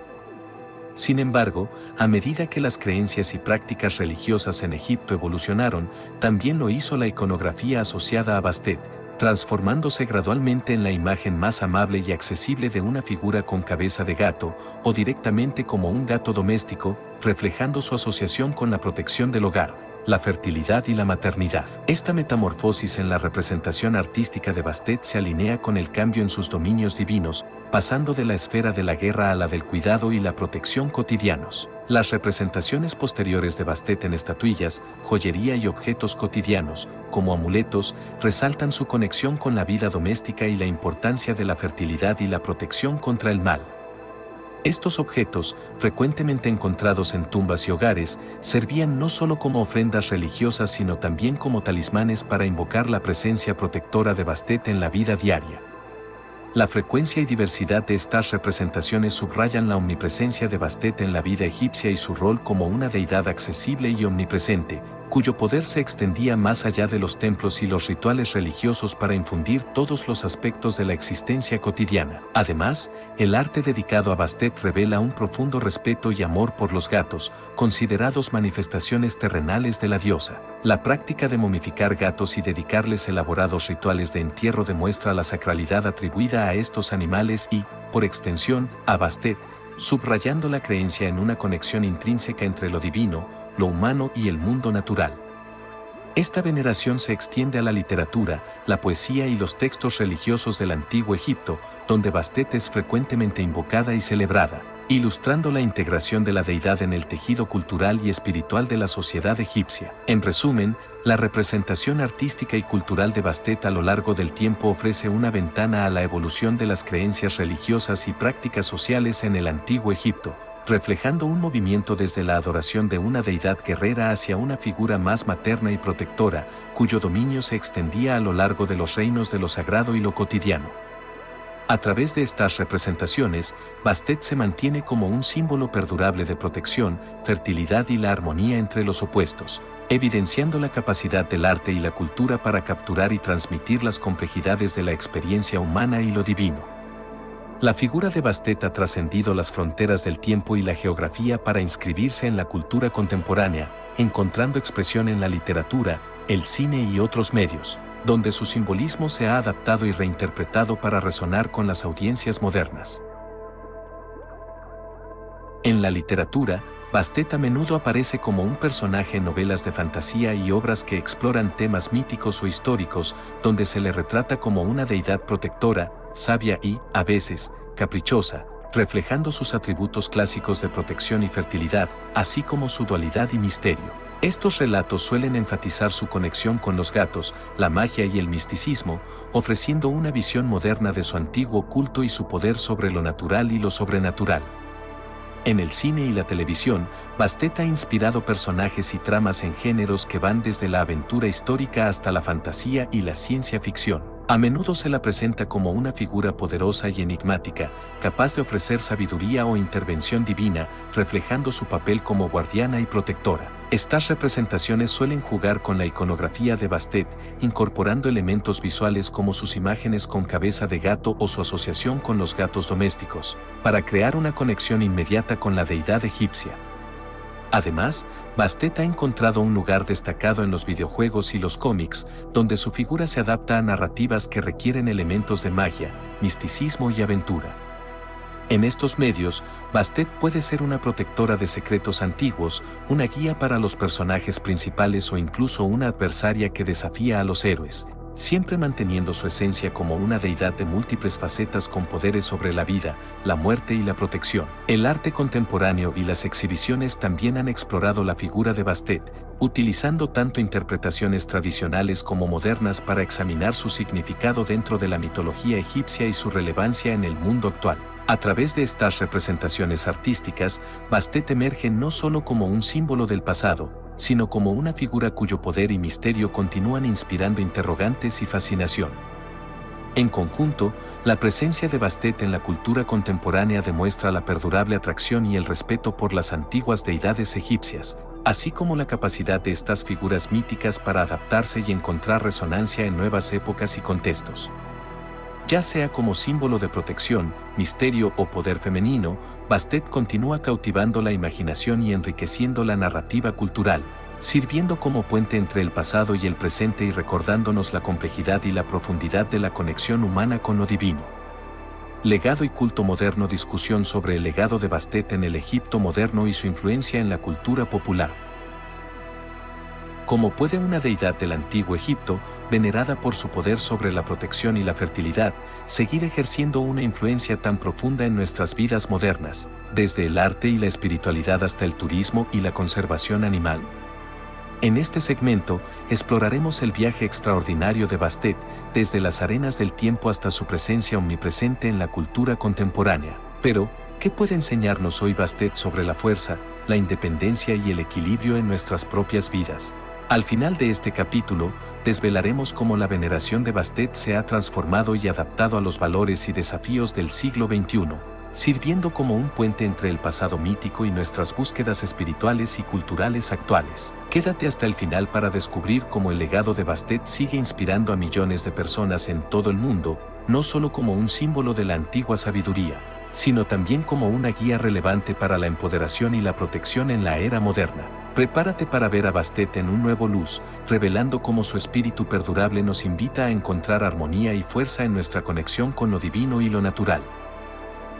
Sin embargo, a medida que las creencias y prácticas religiosas en Egipto evolucionaron, también lo hizo la iconografía asociada a Bastet, transformándose gradualmente en la imagen más amable y accesible de una figura con cabeza de gato, o directamente como un gato doméstico, reflejando su asociación con la protección del hogar, la fertilidad y la maternidad. Esta metamorfosis en la representación artística de Bastet se alinea con el cambio en sus dominios divinos, pasando de la esfera de la guerra a la del cuidado y la protección cotidianos. Las representaciones posteriores de Bastet en estatuillas, joyería y objetos cotidianos, como amuletos, resaltan su conexión con la vida doméstica y la importancia de la fertilidad y la protección contra el mal. Estos objetos, frecuentemente encontrados en tumbas y hogares, servían no solo como ofrendas religiosas sino también como talismanes para invocar la presencia protectora de Bastet en la vida diaria. La frecuencia y diversidad de estas representaciones subrayan la omnipresencia de Bastet en la vida egipcia y su rol como una deidad accesible y omnipresente, cuyo poder se extendía más allá de los templos y los rituales religiosos para infundir todos los aspectos de la existencia cotidiana. Además, el arte dedicado a Bastet revela un profundo respeto y amor por los gatos, considerados manifestaciones terrenales de la diosa. La práctica de momificar gatos y dedicarles elaborados rituales de entierro demuestra la sacralidad atribuida a estos animales y, por extensión, a Bastet, subrayando la creencia en una conexión intrínseca entre lo divino, lo humano y el mundo natural. Esta veneración se extiende a la literatura, la poesía y los textos religiosos del antiguo Egipto, donde Bastet es frecuentemente invocada y celebrada, ilustrando la integración de la deidad en el tejido cultural y espiritual de la sociedad egipcia. En resumen, la representación artística y cultural de Bastet a lo largo del tiempo ofrece una ventana a la evolución de las creencias religiosas y prácticas sociales en el antiguo Egipto, reflejando un movimiento desde la adoración de una deidad guerrera hacia una figura más materna y protectora, cuyo dominio se extendía a lo largo de los reinos de lo sagrado y lo cotidiano. A través de estas representaciones, Bastet se mantiene como un símbolo perdurable de protección, fertilidad y la armonía entre los opuestos, evidenciando la capacidad del arte y la cultura para capturar y transmitir las complejidades de la experiencia humana y lo divino. La figura de Bastet ha trascendido las fronteras del tiempo y la geografía para inscribirse en la cultura contemporánea, encontrando expresión en la literatura, el cine y otros medios, donde su simbolismo se ha adaptado y reinterpretado para resonar con las audiencias modernas. En la literatura, Bastet a menudo aparece como un personaje en novelas de fantasía y obras que exploran temas míticos o históricos, donde se le retrata como una deidad protectora, sabia y, a veces, caprichosa, reflejando sus atributos clásicos de protección y fertilidad, así como su dualidad y misterio. Estos relatos suelen enfatizar su conexión con los gatos, la magia y el misticismo, ofreciendo una visión moderna de su antiguo culto y su poder sobre lo natural y lo sobrenatural. En el cine y la televisión, Bastet ha inspirado personajes y tramas en géneros que van desde la aventura histórica hasta la fantasía y la ciencia ficción. A menudo se la presenta como una figura poderosa y enigmática, capaz de ofrecer sabiduría o intervención divina, reflejando su papel como guardiana y protectora. Estas representaciones suelen jugar con la iconografía de Bastet, incorporando elementos visuales como sus imágenes con cabeza de gato o su asociación con los gatos domésticos, para crear una conexión inmediata con la deidad egipcia. Además, Bastet ha encontrado un lugar destacado en los videojuegos y los cómics, donde su figura se adapta a narrativas que requieren elementos de magia, misticismo y aventura. En estos medios, Bastet puede ser una protectora de secretos antiguos, una guía para los personajes principales o incluso una adversaria que desafía a los héroes, siempre manteniendo su esencia como una deidad de múltiples facetas con poderes sobre la vida, la muerte y la protección. El arte contemporáneo y las exhibiciones también han explorado la figura de Bastet, utilizando tanto interpretaciones tradicionales como modernas para examinar su significado dentro de la mitología egipcia y su relevancia en el mundo actual. A través de estas representaciones artísticas, Bastet emerge no solo como un símbolo del pasado, sino como una figura cuyo poder y misterio continúan inspirando interrogantes y fascinación. En conjunto, la presencia de Bastet en la cultura contemporánea demuestra la perdurable atracción y el respeto por las antiguas deidades egipcias, así como la capacidad de estas figuras míticas para adaptarse y encontrar resonancia en nuevas épocas y contextos. Ya sea como símbolo de protección, misterio o poder femenino, Bastet continúa cautivando la imaginación y enriqueciendo la narrativa cultural, sirviendo como puente entre el pasado y el presente y recordándonos la complejidad y la profundidad de la conexión humana con lo divino. Legado y culto moderno. Discusión sobre el legado de Bastet en el Egipto moderno y su influencia en la cultura popular. ¿Cómo puede una deidad del antiguo Egipto, venerada por su poder sobre la protección y la fertilidad, seguir ejerciendo una influencia tan profunda en nuestras vidas modernas, desde el arte y la espiritualidad hasta el turismo y la conservación animal? En este segmento, exploraremos el viaje extraordinario de Bastet, desde las arenas del tiempo hasta su presencia omnipresente en la cultura contemporánea. Pero, ¿qué puede enseñarnos hoy Bastet sobre la fuerza, la independencia y el equilibrio en nuestras propias vidas? Al final de este capítulo, desvelaremos cómo la veneración de Bastet se ha transformado y adaptado a los valores y desafíos del siglo XXI, sirviendo como un puente entre el pasado mítico y nuestras búsquedas espirituales y culturales actuales. Quédate hasta el final para descubrir cómo el legado de Bastet sigue inspirando a millones de personas en todo el mundo, no solo como un símbolo de la antigua sabiduría, sino también como una guía relevante para la empoderación y la protección en la era moderna. Prepárate para ver a Bastet en un nuevo luz, revelando cómo su espíritu perdurable nos invita a encontrar armonía y fuerza en nuestra conexión con lo divino y lo natural.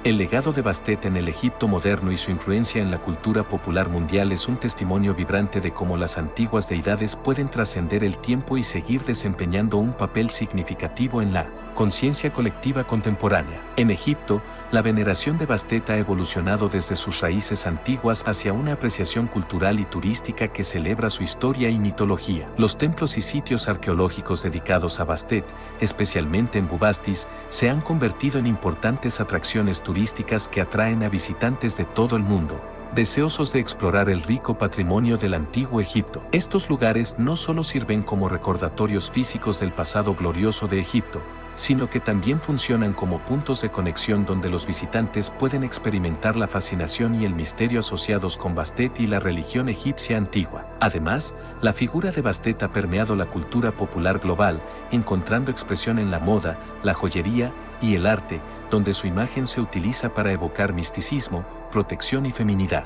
El legado de Bastet en el Egipto moderno y su influencia en la cultura popular mundial es un testimonio vibrante de cómo las antiguas deidades pueden trascender el tiempo y seguir desempeñando un papel significativo en la conciencia colectiva contemporánea. En Egipto, la veneración de Bastet ha evolucionado desde sus raíces antiguas hacia una apreciación cultural y turística que celebra su historia y mitología. Los templos y sitios arqueológicos dedicados a Bastet, especialmente en Bubastis, se han convertido en importantes atracciones turísticas que atraen a visitantes de todo el mundo, deseosos de explorar el rico patrimonio del antiguo Egipto. Estos lugares no solo sirven como recordatorios físicos del pasado glorioso de Egipto, sino que también funcionan como puntos de conexión donde los visitantes pueden experimentar la fascinación y el misterio asociados con Bastet y la religión egipcia antigua. Además, la figura de Bastet ha permeado la cultura popular global, encontrando expresión en la moda, la joyería y el arte, donde su imagen se utiliza para evocar misticismo, protección y feminidad.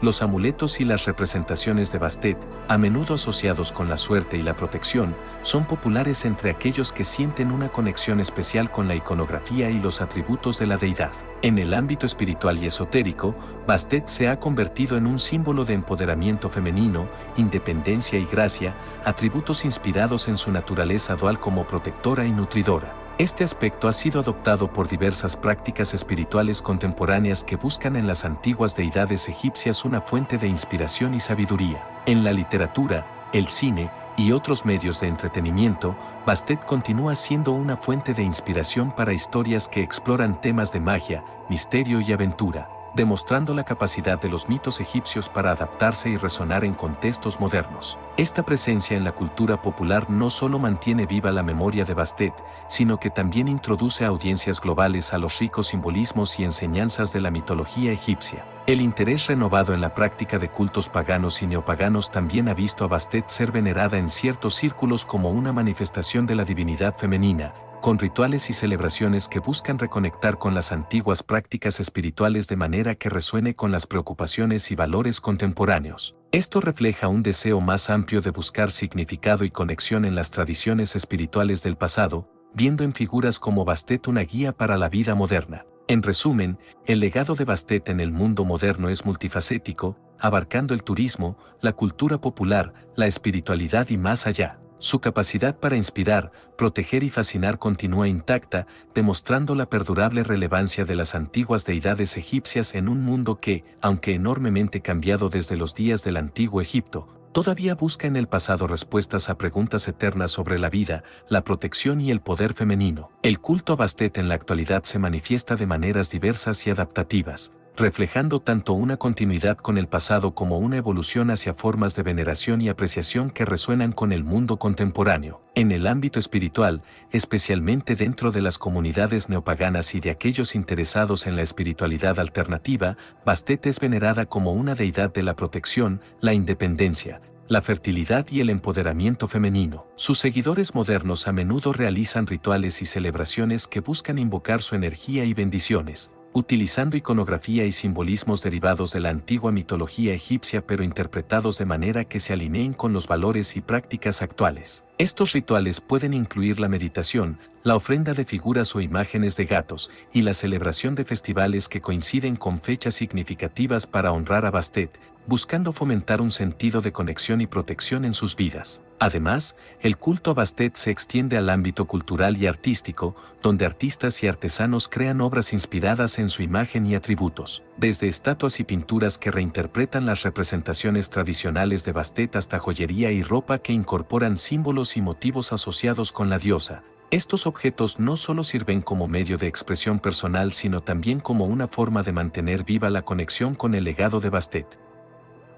Los amuletos y las representaciones de Bastet, a menudo asociados con la suerte y la protección, son populares entre aquellos que sienten una conexión especial con la iconografía y los atributos de la deidad. En el ámbito espiritual y esotérico, Bastet se ha convertido en un símbolo de empoderamiento femenino, independencia y gracia, atributos inspirados en su naturaleza dual como protectora y nutridora. Este aspecto ha sido adoptado por diversas prácticas espirituales contemporáneas que buscan en las antiguas deidades egipcias una fuente de inspiración y sabiduría. En la literatura, el cine y otros medios de entretenimiento, Bastet continúa siendo una fuente de inspiración para historias que exploran temas de magia, misterio y aventura, demostrando la capacidad de los mitos egipcios para adaptarse y resonar en contextos modernos. Esta presencia en la cultura popular no solo mantiene viva la memoria de Bastet, sino que también introduce a audiencias globales a los ricos simbolismos y enseñanzas de la mitología egipcia. El interés renovado en la práctica de cultos paganos y neopaganos también ha visto a Bastet ser venerada en ciertos círculos como una manifestación de la divinidad femenina, con rituales y celebraciones que buscan reconectar con las antiguas prácticas espirituales de manera que resuene con las preocupaciones y valores contemporáneos. Esto refleja un deseo más amplio de buscar significado y conexión en las tradiciones espirituales del pasado, viendo en figuras como Bastet una guía para la vida moderna. En resumen, el legado de Bastet en el mundo moderno es multifacético, abarcando el turismo, la cultura popular, la espiritualidad y más allá. Su capacidad para inspirar, proteger y fascinar continúa intacta, demostrando la perdurable relevancia de las antiguas deidades egipcias en un mundo que, aunque enormemente cambiado desde los días del antiguo Egipto, todavía busca en el pasado respuestas a preguntas eternas sobre la vida, la protección y el poder femenino. El culto a Bastet en la actualidad se manifiesta de maneras diversas y adaptativas, reflejando tanto una continuidad con el pasado como una evolución hacia formas de veneración y apreciación que resuenan con el mundo contemporáneo. En el ámbito espiritual, especialmente dentro de las comunidades neopaganas y de aquellos interesados en la espiritualidad alternativa, Bastet es venerada como una deidad de la protección, la independencia, la fertilidad y el empoderamiento femenino. Sus seguidores modernos a menudo realizan rituales y celebraciones que buscan invocar su energía y bendiciones, utilizando iconografía y simbolismos derivados de la antigua mitología egipcia pero interpretados de manera que se alineen con los valores y prácticas actuales. Estos rituales pueden incluir la meditación, la ofrenda de figuras o imágenes de gatos, y la celebración de festivales que coinciden con fechas significativas para honrar a Bastet, buscando fomentar un sentido de conexión y protección en sus vidas. Además, el culto a Bastet se extiende al ámbito cultural y artístico, donde artistas y artesanos crean obras inspiradas en su imagen y atributos, desde estatuas y pinturas que reinterpretan las representaciones tradicionales de Bastet hasta joyería y ropa que incorporan símbolos y motivos asociados con la diosa. Estos objetos no solo sirven como medio de expresión personal sino también como una forma de mantener viva la conexión con el legado de Bastet.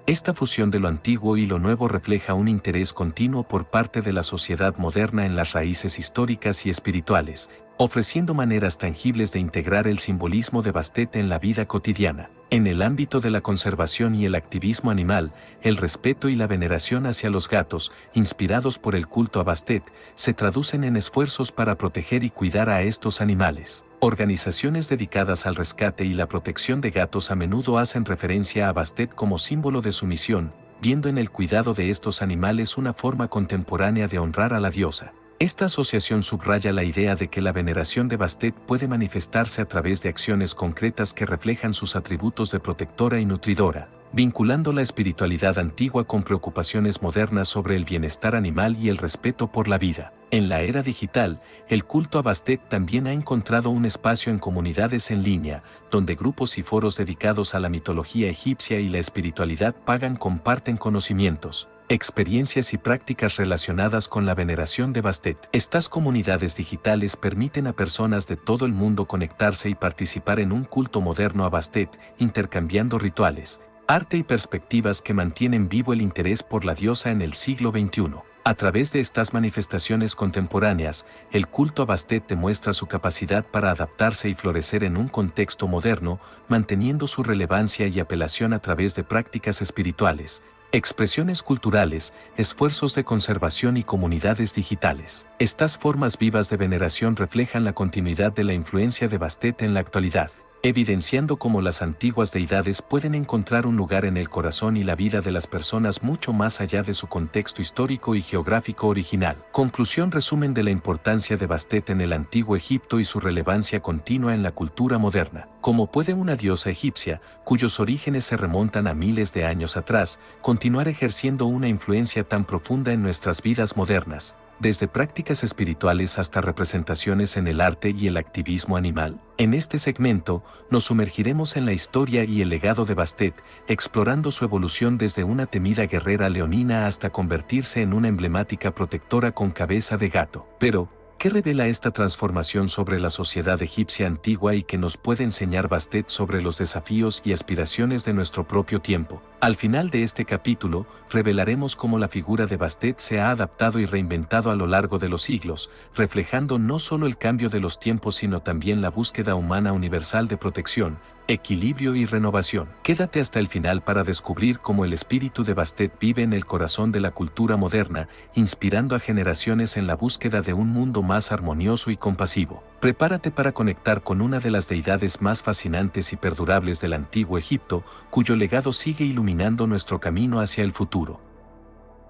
Esta fusión de lo antiguo y lo nuevo refleja un interés continuo por parte de la sociedad moderna en las raíces históricas y espirituales, ofreciendo maneras tangibles de integrar el simbolismo de Bastet en la vida cotidiana. En el ámbito de la conservación y el activismo animal, el respeto y la veneración hacia los gatos, inspirados por el culto a Bastet, se traducen en esfuerzos para proteger y cuidar a estos animales. Organizaciones dedicadas al rescate y la protección de gatos a menudo hacen referencia a Bastet como símbolo de su misión, viendo en el cuidado de estos animales una forma contemporánea de honrar a la diosa. Esta asociación subraya la idea de que la veneración de Bastet puede manifestarse a través de acciones concretas que reflejan sus atributos de protectora y nutridora, vinculando la espiritualidad antigua con preocupaciones modernas sobre el bienestar animal y el respeto por la vida. En la era digital, el culto a Bastet también ha encontrado un espacio en comunidades en línea, donde grupos y foros dedicados a la mitología egipcia y la espiritualidad pagan comparten conocimientos, experiencias y prácticas relacionadas con la veneración de Bastet. Estas comunidades digitales permiten a personas de todo el mundo conectarse y participar en un culto moderno a Bastet, intercambiando rituales, arte y perspectivas que mantienen vivo el interés por la diosa en el siglo XXI. A través de estas manifestaciones contemporáneas, el culto a Bastet demuestra su capacidad para adaptarse y florecer en un contexto moderno, manteniendo su relevancia y apelación a través de prácticas espirituales, expresiones culturales, esfuerzos de conservación y comunidades digitales. Estas formas vivas de veneración reflejan la continuidad de la influencia de Bastet en la actualidad, evidenciando cómo las antiguas deidades pueden encontrar un lugar en el corazón y la vida de las personas mucho más allá de su contexto histórico y geográfico original. Conclusión: resumen de la importancia de Bastet en el antiguo Egipto y su relevancia continua en la cultura moderna. ¿Cómo puede una diosa egipcia, cuyos orígenes se remontan a miles de años atrás, continuar ejerciendo una influencia tan profunda en nuestras vidas modernas? desde prácticas espirituales hasta representaciones en el arte y el activismo animal. En este segmento, nos sumergiremos en la historia y el legado de Bastet, explorando su evolución desde una temida guerrera leonina hasta convertirse en una emblemática protectora con cabeza de gato. Pero, ¿qué revela esta transformación sobre la sociedad egipcia antigua y que nos puede enseñar Bastet sobre los desafíos y aspiraciones de nuestro propio tiempo? Al final de este capítulo, revelaremos cómo la figura de Bastet se ha adaptado y reinventado a lo largo de los siglos, reflejando no solo el cambio de los tiempos sino también la búsqueda humana universal de protección, equilibrio y renovación. Quédate hasta el final para descubrir cómo el espíritu de Bastet vive en el corazón de la cultura moderna, inspirando a generaciones en la búsqueda de un mundo más armonioso y compasivo. Prepárate para conectar con una de las deidades más fascinantes y perdurables del antiguo Egipto, cuyo legado sigue iluminando nuestro camino hacia el futuro.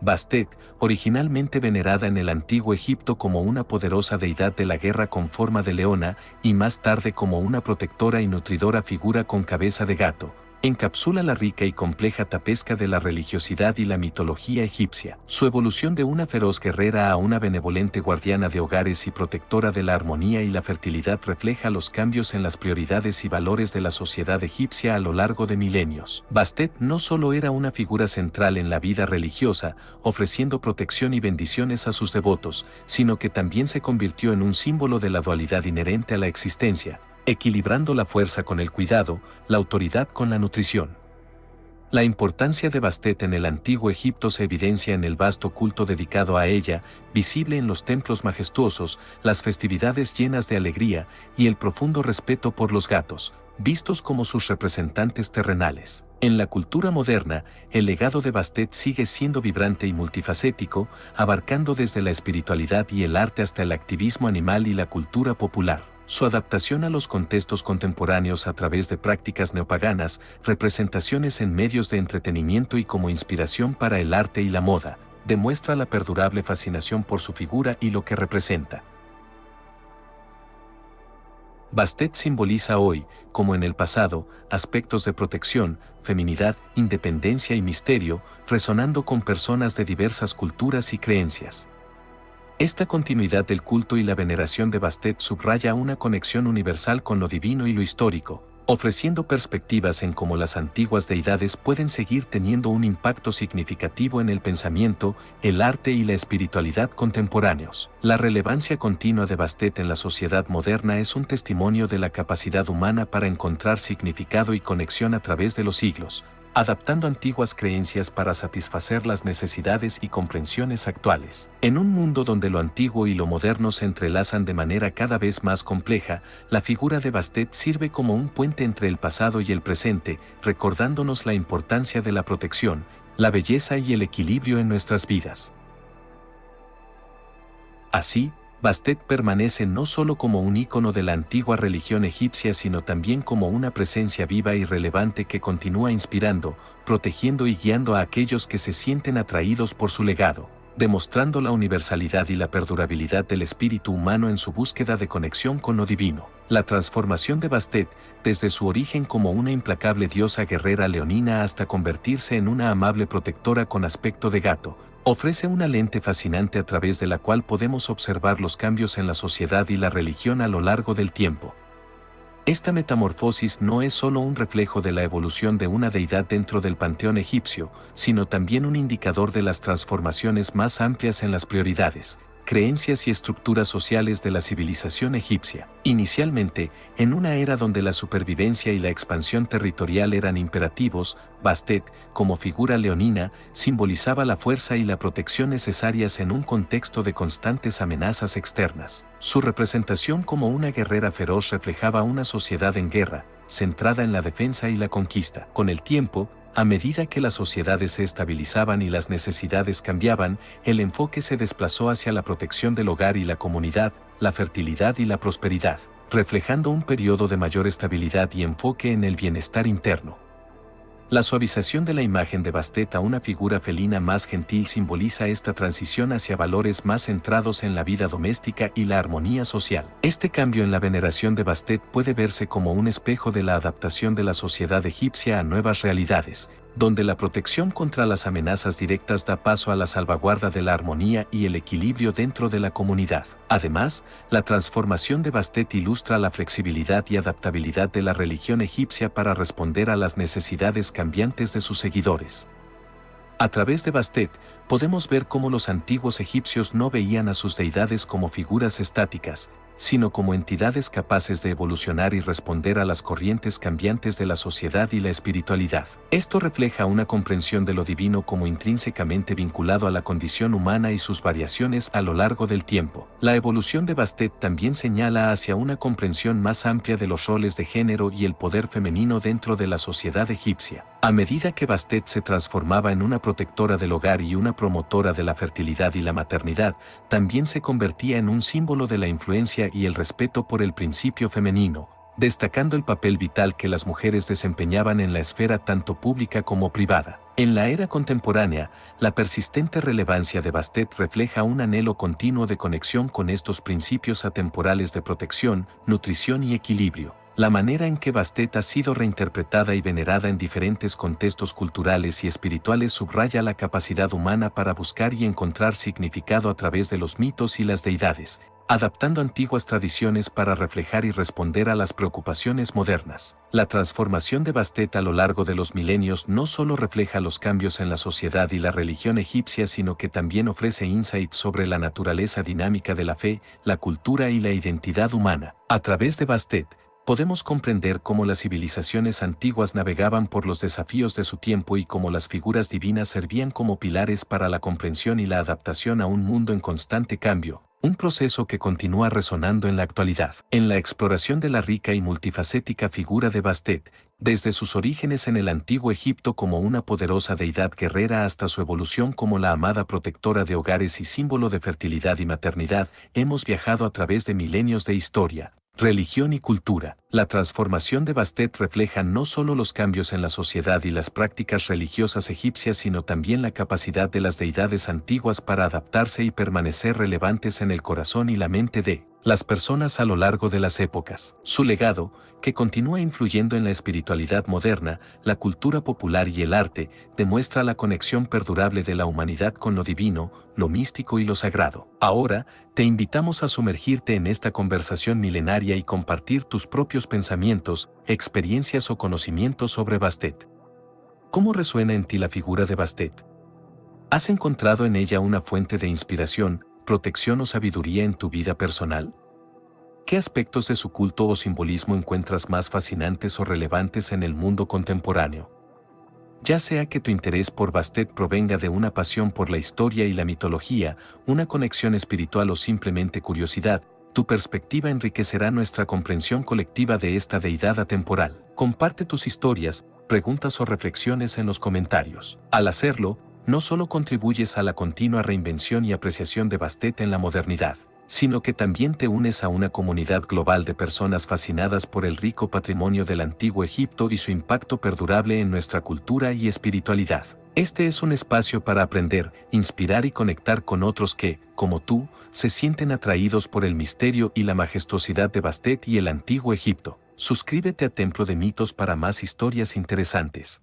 Bastet, originalmente venerada en el antiguo Egipto como una poderosa deidad de la guerra con forma de leona y más tarde como una protectora y nutridora figura con cabeza de gato, encapsula la rica y compleja tapesca de la religiosidad y la mitología egipcia. Su evolución de una feroz guerrera a una benevolente guardiana de hogares y protectora de la armonía y la fertilidad refleja los cambios en las prioridades y valores de la sociedad egipcia a lo largo de milenios. Bastet no solo era una figura central en la vida religiosa, ofreciendo protección y bendiciones a sus devotos, sino que también se convirtió en un símbolo de la dualidad inherente a la existencia, equilibrando la fuerza con el cuidado, la autoridad con la nutrición. La importancia de Bastet en el antiguo Egipto se evidencia en el vasto culto dedicado a ella, visible en los templos majestuosos, las festividades llenas de alegría y el profundo respeto por los gatos, vistos como sus representantes terrenales. En la cultura moderna, el legado de Bastet sigue siendo vibrante y multifacético, abarcando desde la espiritualidad y el arte hasta el activismo animal y la cultura popular. Su adaptación a los contextos contemporáneos a través de prácticas neopaganas, representaciones en medios de entretenimiento y como inspiración para el arte y la moda, demuestra la perdurable fascinación por su figura y lo que representa. Bastet simboliza hoy, como en el pasado, aspectos de protección, feminidad, independencia y misterio, resonando con personas de diversas culturas y creencias. Esta continuidad del culto y la veneración de Bastet subraya una conexión universal con lo divino y lo histórico, ofreciendo perspectivas en cómo las antiguas deidades pueden seguir teniendo un impacto significativo en el pensamiento, el arte y la espiritualidad contemporáneos. La relevancia continua de Bastet en la sociedad moderna es un testimonio de la capacidad humana para encontrar significado y conexión a través de los siglos, adaptando antiguas creencias para satisfacer las necesidades y comprensiones actuales. En un mundo donde lo antiguo y lo moderno se entrelazan de manera cada vez más compleja, la figura de Bastet sirve como un puente entre el pasado y el presente, recordándonos la importancia de la protección, la belleza y el equilibrio en nuestras vidas. Así, Bastet permanece no solo como un ícono de la antigua religión egipcia sino también como una presencia viva y relevante que continúa inspirando, protegiendo y guiando a aquellos que se sienten atraídos por su legado, demostrando la universalidad y la perdurabilidad del espíritu humano en su búsqueda de conexión con lo divino. La transformación de Bastet, desde su origen como una implacable diosa guerrera leonina hasta convertirse en una amable protectora con aspecto de gato, ofrece una lente fascinante a través de la cual podemos observar los cambios en la sociedad y la religión a lo largo del tiempo. Esta metamorfosis no es solo un reflejo de la evolución de una deidad dentro del panteón egipcio, sino también un indicador de las transformaciones más amplias en las prioridades, creencias y estructuras sociales de la civilización egipcia. Inicialmente, en una era donde la supervivencia y la expansión territorial eran imperativos, Bastet, como figura leonina, simbolizaba la fuerza y la protección necesarias en un contexto de constantes amenazas externas. Su representación como una guerrera feroz reflejaba una sociedad en guerra, centrada en la defensa y la conquista. Con el tiempo, a medida que las sociedades se estabilizaban y las necesidades cambiaban, el enfoque se desplazó hacia la protección del hogar y la comunidad, la fertilidad y la prosperidad, reflejando un periodo de mayor estabilidad y enfoque en el bienestar interno. La suavización de la imagen de Bastet a una figura felina más gentil simboliza esta transición hacia valores más centrados en la vida doméstica y la armonía social. Este cambio en la veneración de Bastet puede verse como un espejo de la adaptación de la sociedad egipcia a nuevas realidades, donde la protección contra las amenazas directas da paso a la salvaguarda de la armonía y el equilibrio dentro de la comunidad. Además, la transformación de Bastet ilustra la flexibilidad y adaptabilidad de la religión egipcia para responder a las necesidades cambiantes de sus seguidores. A través de Bastet, podemos ver cómo los antiguos egipcios no veían a sus deidades como figuras estáticas, sino como entidades capaces de evolucionar y responder a las corrientes cambiantes de la sociedad y la espiritualidad. Esto refleja una comprensión de lo divino como intrínsecamente vinculado a la condición humana y sus variaciones a lo largo del tiempo. La evolución de Bastet también señala hacia una comprensión más amplia de los roles de género y el poder femenino dentro de la sociedad egipcia. A medida que Bastet se transformaba en una protectora del hogar y una promotora de la fertilidad y la maternidad, también se convertía en un símbolo de la influencia y el respeto por el principio femenino, destacando el papel vital que las mujeres desempeñaban en la esfera tanto pública como privada. En la era contemporánea, la persistente relevancia de Bastet refleja un anhelo continuo de conexión con estos principios atemporales de protección, nutrición y equilibrio. La manera en que Bastet ha sido reinterpretada y venerada en diferentes contextos culturales y espirituales subraya la capacidad humana para buscar y encontrar significado a través de los mitos y las deidades, adaptando antiguas tradiciones para reflejar y responder a las preocupaciones modernas. La transformación de Bastet a lo largo de los milenios no solo refleja los cambios en la sociedad y la religión egipcia, sino que también ofrece insights sobre la naturaleza dinámica de la fe, la cultura y la identidad humana. A través de Bastet, podemos comprender cómo las civilizaciones antiguas navegaban por los desafíos de su tiempo y cómo las figuras divinas servían como pilares para la comprensión y la adaptación a un mundo en constante cambio, un proceso que continúa resonando en la actualidad. En la exploración de la rica y multifacética figura de Bastet, desde sus orígenes en el antiguo Egipto como una poderosa deidad guerrera hasta su evolución como la amada protectora de hogares y símbolo de fertilidad y maternidad, hemos viajado a través de milenios de historia, religión y cultura. La transformación de Bastet refleja no solo los cambios en la sociedad y las prácticas religiosas egipcias, sino también la capacidad de las deidades antiguas para adaptarse y permanecer relevantes en el corazón y la mente de las personas a lo largo de las épocas. Su legado, que continúa influyendo en la espiritualidad moderna, la cultura popular y el arte, demuestra la conexión perdurable de la humanidad con lo divino, lo místico y lo sagrado. Ahora, te invitamos a sumergirte en esta conversación milenaria y compartir tus propios pensamientos, experiencias o conocimientos sobre Bastet. ¿Cómo resuena en ti la figura de Bastet? ¿Has encontrado en ella una fuente de inspiración, protección o sabiduría en tu vida personal? ¿Qué aspectos de su culto o simbolismo encuentras más fascinantes o relevantes en el mundo contemporáneo? Ya sea que tu interés por Bastet provenga de una pasión por la historia y la mitología, una conexión espiritual o simplemente curiosidad, tu perspectiva enriquecerá nuestra comprensión colectiva de esta deidad atemporal. Comparte tus historias, preguntas o reflexiones en los comentarios. Al hacerlo, no solo contribuyes a la continua reinvención y apreciación de Bastet en la modernidad, sino que también te unes a una comunidad global de personas fascinadas por el rico patrimonio del antiguo Egipto y su impacto perdurable en nuestra cultura y espiritualidad. Este es un espacio para aprender, inspirar y conectar con otros que, como tú, se sienten atraídos por el misterio y la majestuosidad de Bastet y el antiguo Egipto. Suscríbete a Templo de Mitos para más historias interesantes.